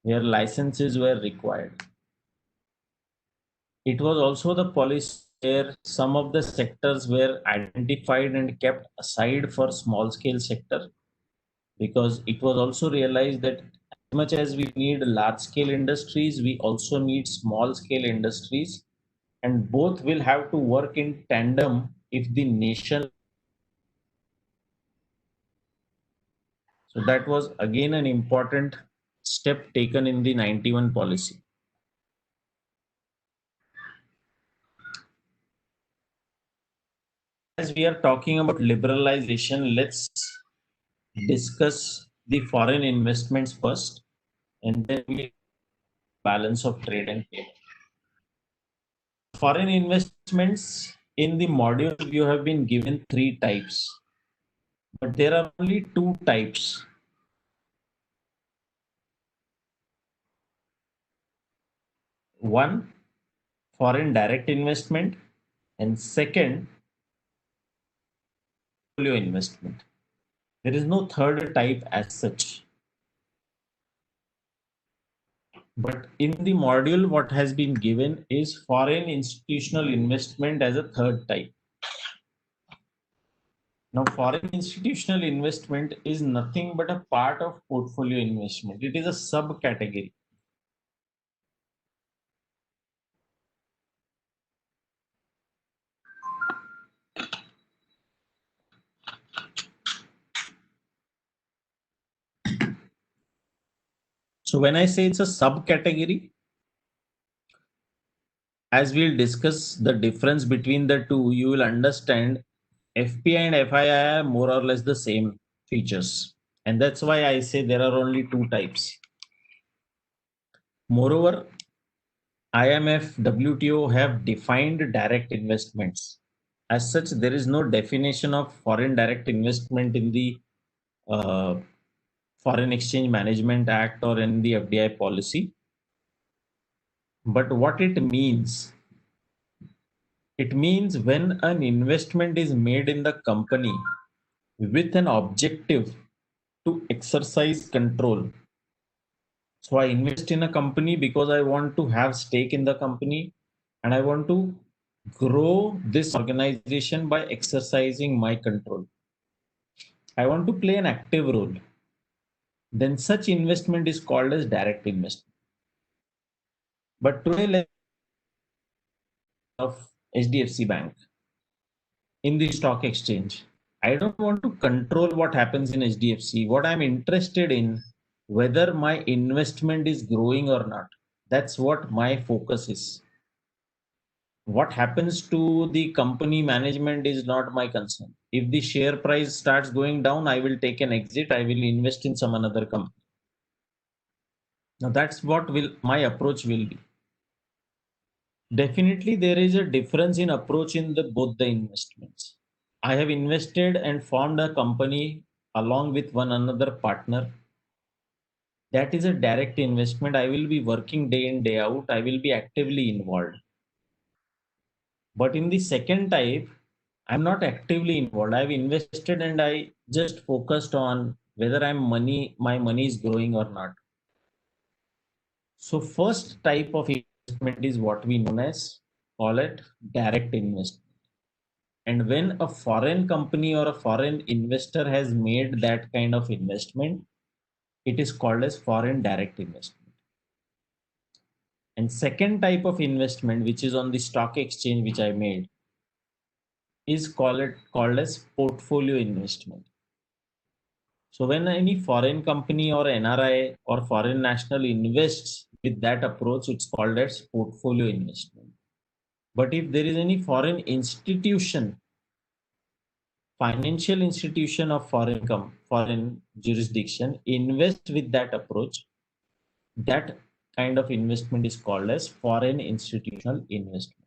A: where licenses were required. It was also the policy where some of the sectors were identified and kept aside for small scale sector, because it was also realized that as much as we need large scale industries, we also need small scale industries, and both will have to work in tandem if the nation. So that was again an important step taken in the 91 policy. As we are talking about liberalization, let's discuss the foreign investments first, and then we balance of trade and payment. Foreign investments in the module you have been given three types, but there are only two types. One, foreign direct investment, and second, portfolio investment. There is no third type as such. But in the module, what has been given is foreign institutional investment as a third type. Now, foreign institutional investment is nothing but a part of portfolio investment. It is a subcategory. So when I say it's a subcategory, as we'll discuss the difference between the two, you will understand FPI and FII are more or less the same features. And that's why I say there are only two types. Moreover, IMF, WTO have defined direct investments. As such, there is no definition of foreign direct investment in the uh, Foreign Exchange Management Act or in the FDI policy. But what it means when an investment is made in the company with an objective to exercise control. So I invest in a company because I want to have stake in the company and I want to grow this organization by exercising my control. I want to play an active role. Then such investment is called as direct investment. But today, let's of HDFC Bank in the stock exchange. I don't want to control what happens in HDFC. What I'm interested in, whether my investment is growing or not. That's what my focus is. What happens to the company management is not my concern. If the share price starts going down, I will take an exit. I will invest in some another company. Now that's what will my approach will be. Definitely, there is a difference in approach in the both the investments. I have invested and formed a company along with one another partner. That is a direct investment. I will be working day in, day out. I will be actively involved. But in the second type, I'm not actively involved. I've invested and I just focused on whether my money is growing or not. So first type of investment is what we known as call it direct investment. And when a foreign company or a foreign investor has made that kind of investment, it is called as foreign direct investment. And second type of investment, which is on the stock exchange, which I made, is called as portfolio investment. So when any foreign company or NRI or foreign national invests with that approach, it's called as portfolio investment. But if there is any foreign institution, financial institution of foreign jurisdiction invest with that approach, that kind of investment is called as foreign institutional investment.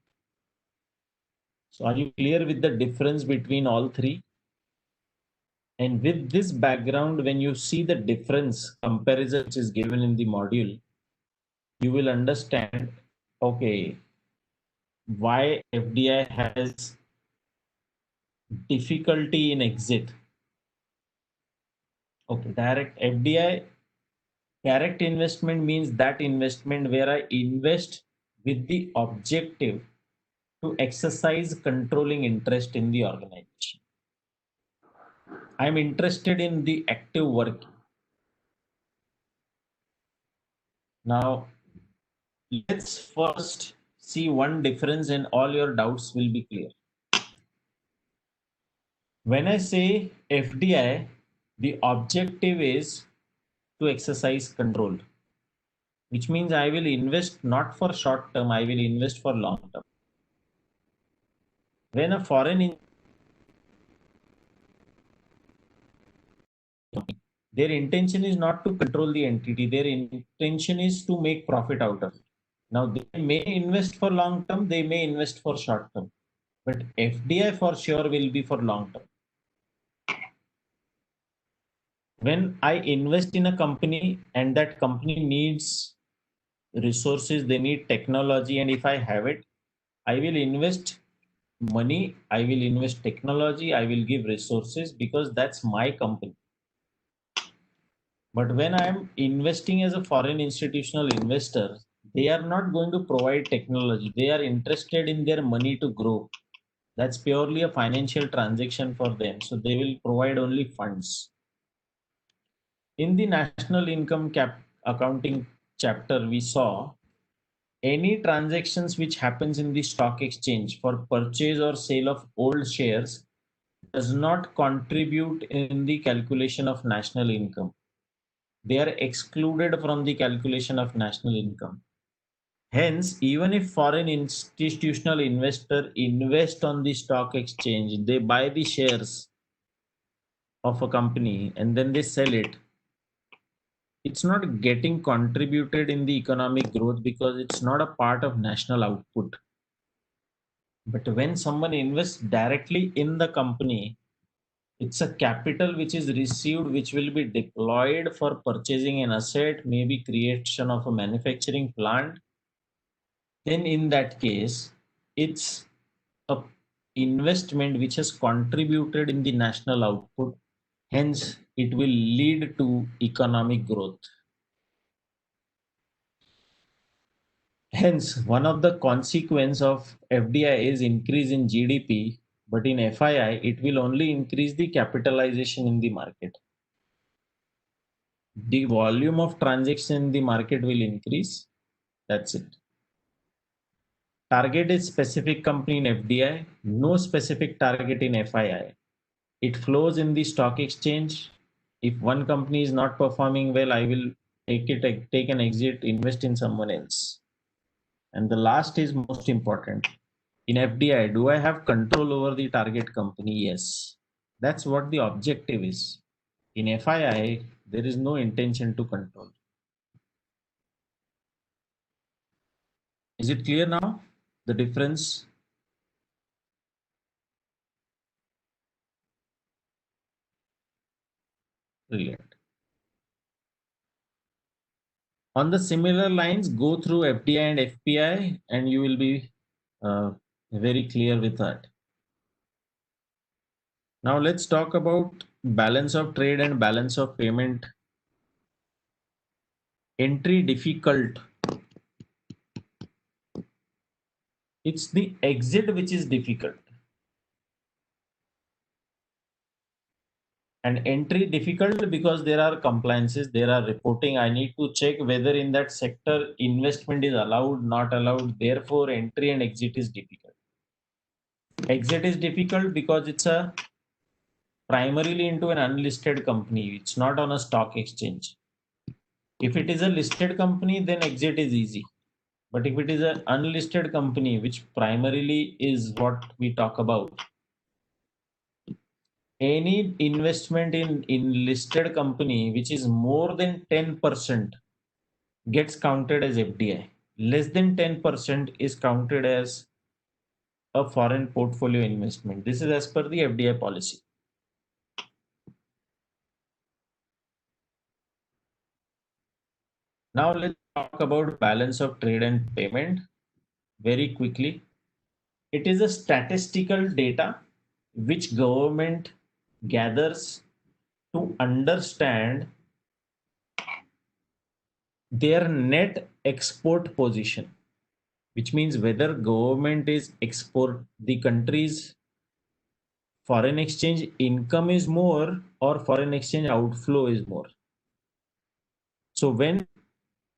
A: So are you clear with the difference between all three? And with this background, when you see the difference comparison which is given in the module, you will understand, okay, why FDI has difficulty in exit. Okay, direct investment means that investment where I invest with the objective to exercise controlling interest in the organization. I'm interested in the active work. Now, let's first see one difference and all your doubts will be clear. When I say FDI, the objective is to exercise control, which means I will invest not for short term, I will invest for long term. When a their intention is not to control the entity, their intention is to make profit out of it. Now, they may invest for long term, they may invest for short term, but FDI for sure will be for long term. When I invest in a company and that company needs resources, they need technology, and if I have it, I will invest money, I will invest technology, I will give resources because that's my company. But when I am investing as a foreign institutional investor, they are not going to provide technology. They are interested in their money to grow. That's purely a financial transaction for them. So they will provide only funds. In the national income cap accounting chapter, we saw any transactions which happens in the stock exchange for purchase or sale of old shares does not contribute in the calculation of national income. They are excluded from the calculation of national income. Hence, even if foreign institutional investor invest on the stock exchange, they buy the shares of a company and then they sell it. It's not getting contributed in the economic growth because it's not a part of national output. But when someone invests directly in the company, it's a capital which is received, which will be deployed for purchasing an asset, maybe creation of a manufacturing plant. Then in that case, it's a investment which has contributed in the national output. Hence, it will lead to economic growth. Hence, one of the consequence of FDI is increase in GDP, but in FII, it will only increase the capitalization in the market. The volume of transaction in the market will increase. That's it. Target is specific company in FDI, no specific target in FII. It flows in the stock exchange. If one company is not performing well, I will take an exit, invest in someone else. And the last is most important. In FDI, do I have control over the target company? Yes. That's what the objective is. In FII, there is no intention to control. Is it clear now? The difference? Brilliant. On the similar lines, go through FDI and FPI, and you will be very clear with that. Now let's talk about balance of trade and balance of payment. Entry difficult. It's the exit which is difficult. And entry difficult because there are compliances, there are reporting. I need to check whether in that sector investment is allowed, not allowed. Therefore, entry and exit is difficult. Exit is difficult because it's a primarily into an unlisted company. It's not on a stock exchange. If it is a listed company, then exit is easy. But if it is an unlisted company, which primarily is what we talk about, any investment in listed company which is more than 10% gets counted as FDI. Less than 10% is counted as a foreign portfolio investment. This is as per the FDI policy. Now let's talk about balance of trade and payment very quickly. It is a statistical data which government gathers to understand their net export position, which means whether government is export the country's foreign exchange income is more or foreign exchange outflow is more. So when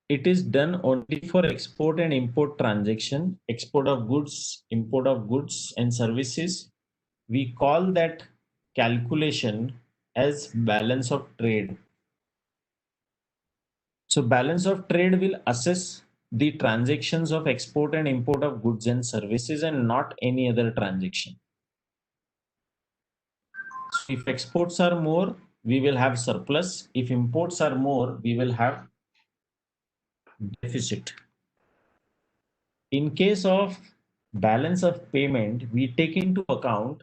A: it is done only for export and import transaction, export of goods, import of goods and services, we call that calculation as balance of trade. So balance of trade will assess the transactions of export and import of goods and services and not any other transaction. So if exports are more, we will have surplus. If imports are more, we will have deficit. In case of balance of payment, we take into account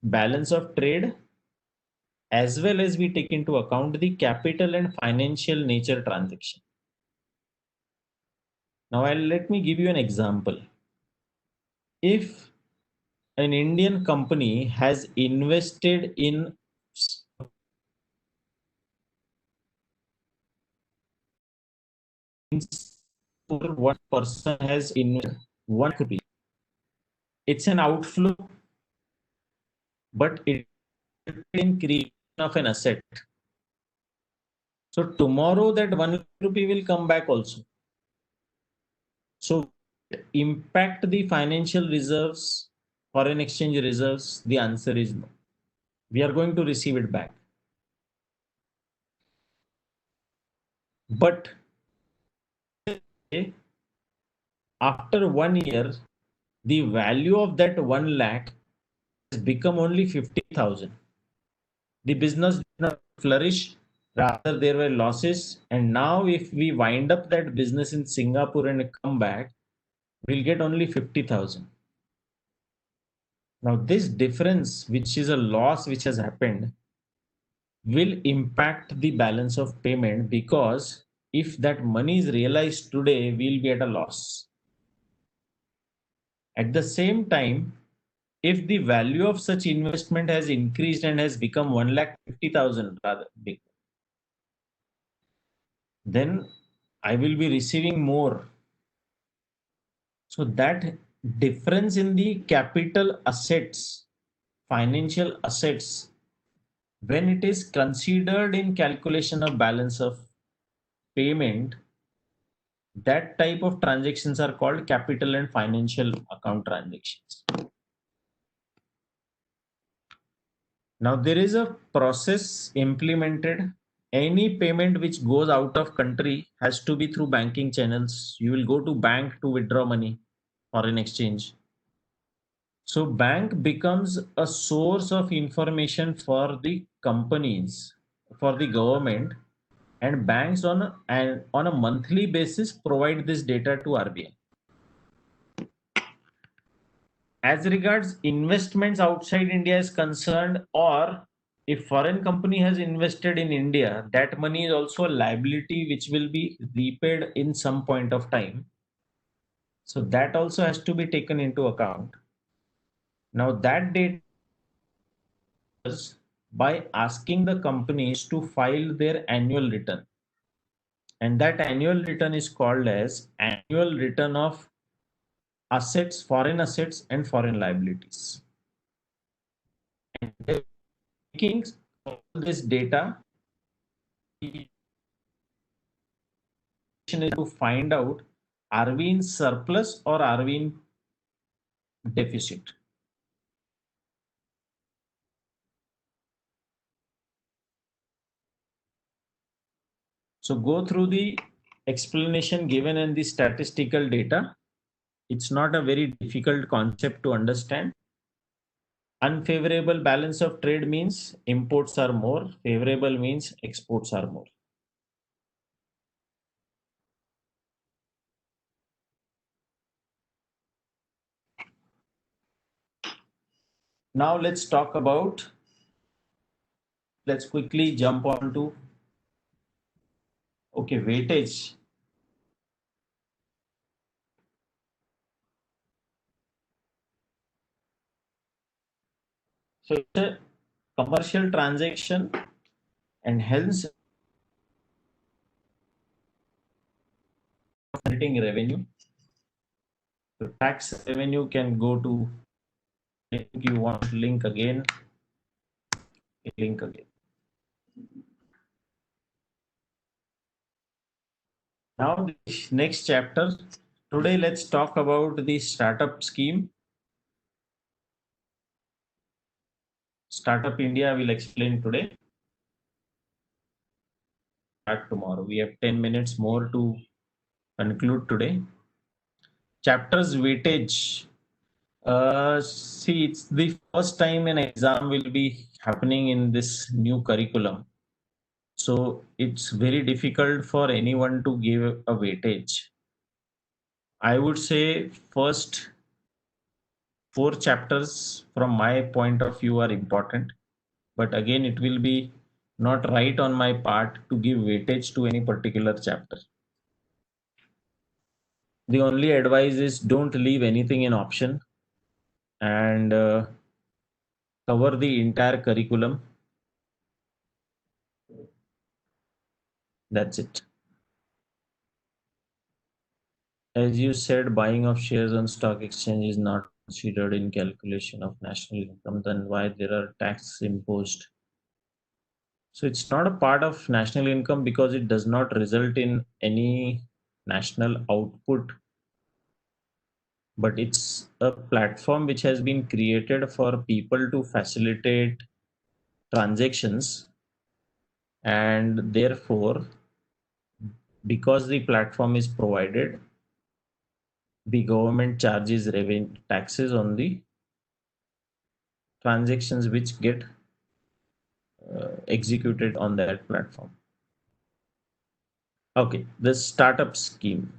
A: balance of trade as well as we take into account the capital and financial nature transaction. Now let me give you an example. If an Indian company has invested in one person has invested 1 rupee, it's an outflow, but it in creation of an asset. So tomorrow that 1 rupee will come back also. So impact the financial reserves, foreign exchange reserves? The answer is no. We are going to receive it back. But after 1 year, the value of that 1 lakh has become only 50,000. The business did not flourish, rather, there were losses. And now, if we wind up that business in Singapore and come back, we'll get only 50,000. Now, this difference, which is a loss which has happened, will impact the balance of payment because if that money is realized today, we'll be at a loss. At the same time, if the value of such investment has increased and has become 1,50,000 rather big, then I will be receiving more So that difference in the capital assets, financial assets, when it is considered in calculation of balance of payment, that type of transactions are called capital and financial account transactions. Now there is a process implemented. Any payment which goes out of country has to be through banking channels. You will go to bank to withdraw money, foreign exchange. So bank becomes a source of information for the companies, for the government, and banks on a monthly basis provide this data to RBI. As regards investments outside India is concerned, or if foreign company has invested in India, that money is also a liability which will be repaid in some point of time. So that also has to be taken into account. Now that data is by asking the companies to file their annual return. And that annual return is called as annual return of assets and foreign liabilities. And taking all this data to find out, are we in surplus or are we in deficit? So go through the explanation given and the statistical data. It's not a very difficult concept to understand. Unfavorable balance of trade means imports are more, favorable means exports are more. Now let's talk about, let's quickly jump on to, okay, weightage. So it's a commercial transaction and hence generating revenue. So tax revenue can go to, if you want link again, link again. Now the next chapter, today let's talk about the startup scheme. Startup India will explain today. Start tomorrow. We have 10 minutes more to conclude today. Chapters weightage. See, it's the first time an exam will be happening in this new curriculum. So it's very difficult for anyone to give a weightage. I would say first 4 chapters from my point of view are important, but again, it will be not right on my part to give weightage to any particular chapter. The only advice is don't leave anything in option and cover the entire curriculum. That's it. As you said, buying of shares on stock exchange is not considered in calculation of national income, then why there are taxes imposed? So it's not a part of national income because it does not result in any national output, but it's a platform which has been created for people to facilitate transactions, and therefore because the platform is provided, the government charges revenue taxes on the transactions which get executed on that platform. Okay, the startup scheme.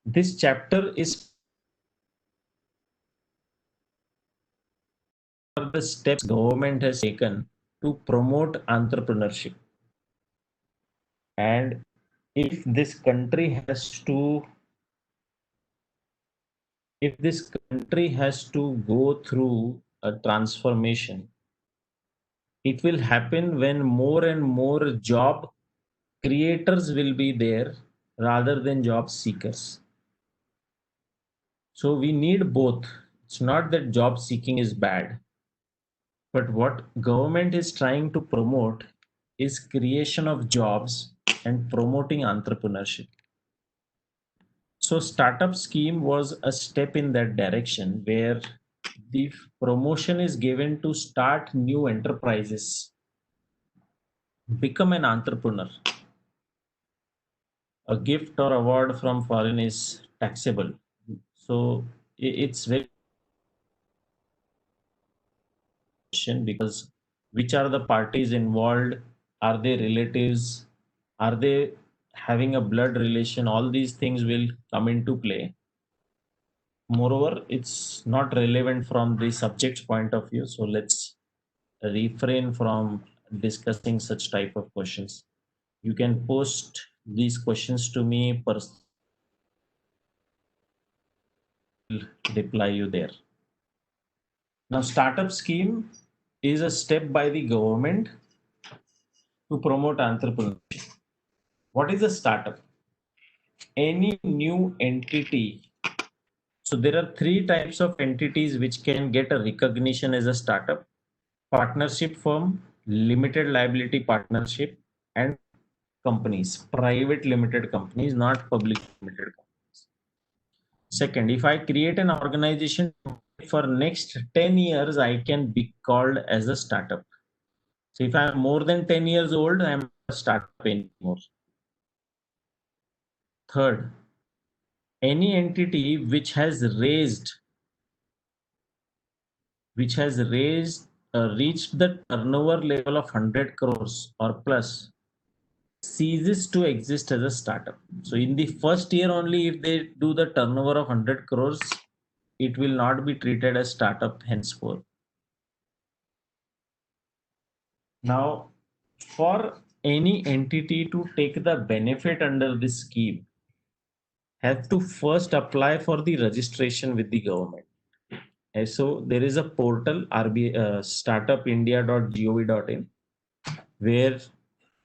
A: This chapter is for the steps government has taken to promote entrepreneurship. And if this country has to, if this country has to go through a transformation, it will happen when more and more job creators will be there rather than job seekers. So we need both. It's not that job seeking is bad, but what government is trying to promote is creation of jobs and promoting entrepreneurship. So startup scheme was a step in that direction where the promotion is given to start new enterprises, become an entrepreneur. A gift or award from foreign is taxable. So it's very question because which are the parties involved? Are they relatives? Are they having a blood relation? All these things will come into play. Moreover, it's not relevant from the subject's point of view. So let's refrain from discussing such type of questions. You can post these questions to me, reply you there. Now, startup scheme is a step by the government to promote entrepreneurship. What is a startup? Any new entity. So there are three types of entities which can get a recognition as a startup: partnership firm, limited liability partnership, and companies, private limited companies, not public limited companies. Second, if I create an organization for next 10 years, I can be called as a startup. So if I'm more than 10 years old, I'm not a startup anymore. Third, any entity which has raised reached the turnover level of 100 crores or plus ceases to exist as a startup. So in the first year only, if they do the turnover of 100 crores, it will not be treated as startup henceforth. Now, for any entity to take the benefit under this scheme, have to first apply for the registration with the government. So there is a portal startupindia.gov.in where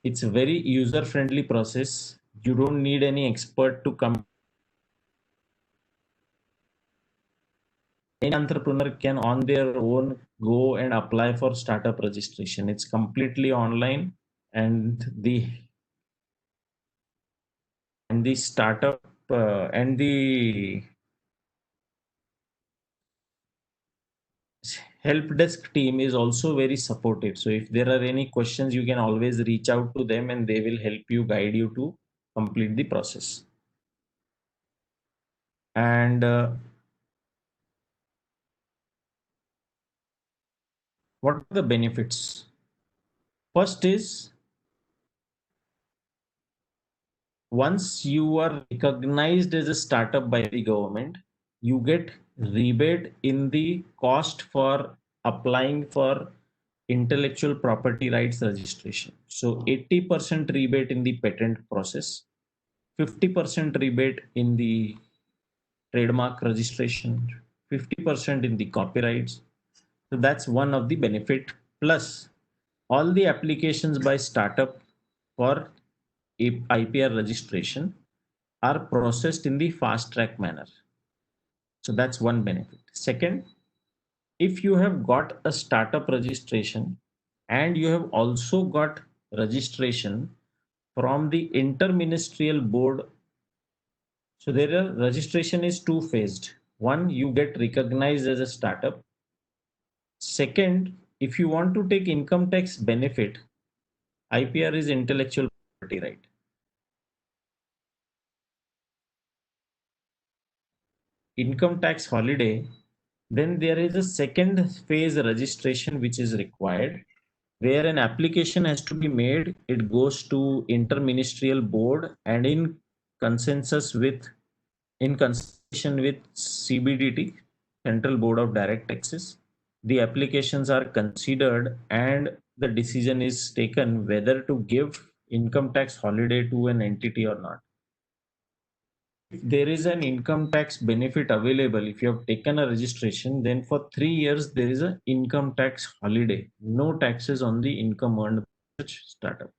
A: it's a very user friendly process. You don't need any expert to come. Any entrepreneur can on their own go and apply for startup registration. It's completely online, and the startup and the help desk team is also very supportive. So if there are any questions, you can always reach out to them and they will help you, guide you to complete the process. And what are the benefits? First is, once you are recognized as a startup by the government, you get rebate in the cost for applying for intellectual property rights registration. So 80% rebate in the patent process, 50% rebate in the trademark registration, 50% in the copyrights. So that's one of the benefit. Plus, all the applications by startup for IPR registration are processed in the fast track manner. So that's one benefit. Second, if you have got a startup registration and you have also got registration from the interministerial board, so there are registration is two phased. One, you get recognized as a startup. Second, if you want to take income tax benefit, IPR is intellectual property right. Income tax holiday, then there is a second phase registration which is required, where an application has to be made. It goes to interministerial board, and in consultation with CBDT, Central Board of Direct Taxes, the applications are considered and the decision is taken whether to give income tax holiday to an entity or not. If there is an income tax benefit available, if you have taken a registration, then for 3 years there is an income tax holiday, no taxes on the income earned by such startup.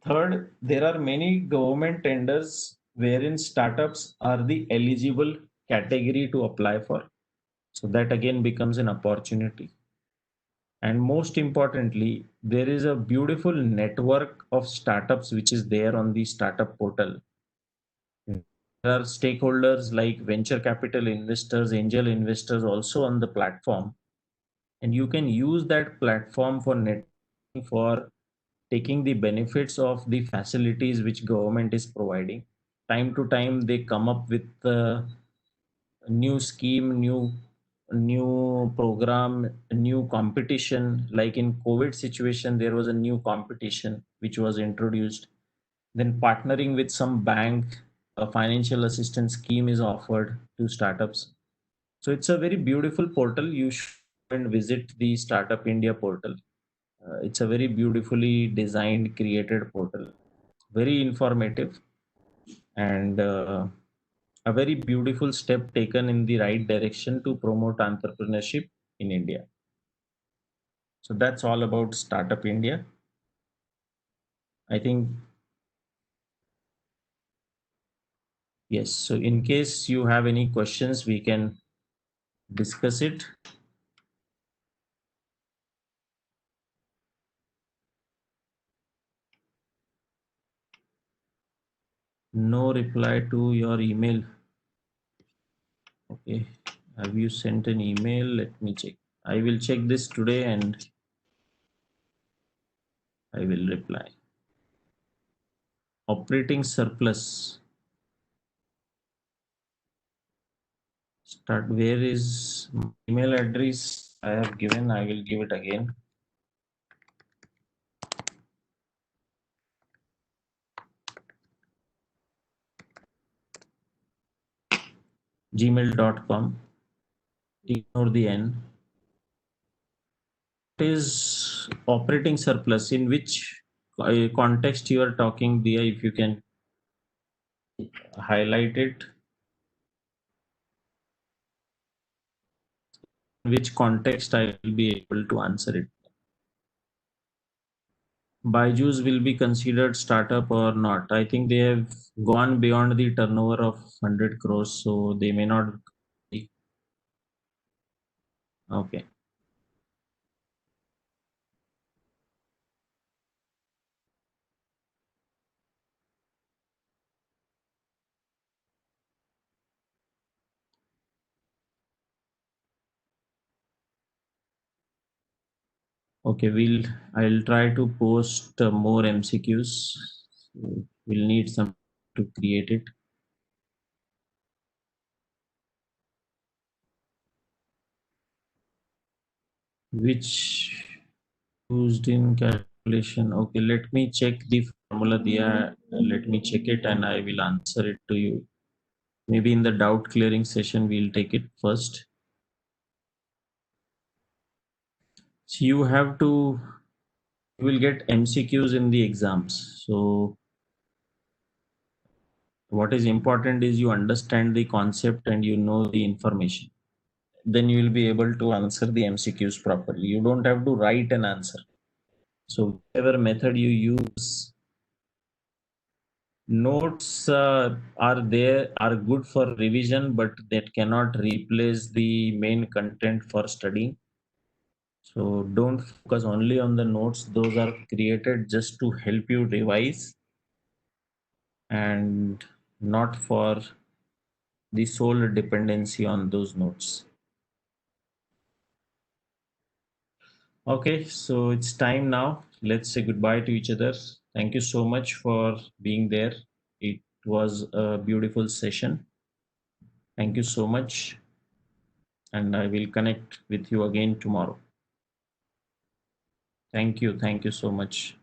A: Third, there are many government tenders wherein startups are the eligible category to apply for. So that again becomes an opportunity. And most importantly, there is a beautiful network of startups which is there on the startup portal. There are stakeholders like venture capital investors, angel investors also on the platform. And you can use that platform for networking, for taking the benefits of the facilities which government is providing. Time to time, they come up with a new scheme, new program, new competition. Like in COVID situation, there was a new competition which was introduced. Then partnering with some bank, a financial assistance scheme is offered to startups. So it's a very beautiful portal. You should visit the Startup India portal. It's a very beautifully designed, created portal. Very informative and a very beautiful step taken in the right direction to promote entrepreneurship in India. So that's all about Startup India. I think, yes. So in case you have any questions, we can discuss it. No reply to your email. Okay. Have you sent an email? Let me check. I will check this today and I will reply. Operating surplus. Start. Where is my email address I have given? I will give it again. Gmail.com. Ignore the N. What is operating surplus? In which context you are talking, Dia? If you can highlight it. In which context I will be able to answer it. Byju's will be considered startup or not? I think they have gone beyond the turnover of 100 crores, so they may not be. Okay. Okay, I'll try to post more MCQs. So we'll need some to create it. Which used in calculation? Okay, let me check the formula there. Let me check it and I will answer it to you. Maybe in the doubt clearing session, we'll take it first. So you have to, you will get MCQs in the exams. So what is important is you understand the concept and you know the information. Then you will be able to answer the MCQs properly. You don't have to write an answer. So whatever method you use, notes are good for revision, but that cannot replace the main content for studying. So don't focus only on the notes. Those are created just to help you revise and not for the sole dependency on those notes. Okay, so it's time now. Let's say goodbye to each other. Thank you so much for being there. It was a beautiful session. Thank you so much. And I will connect with you again tomorrow. Thank you. Thank you so much.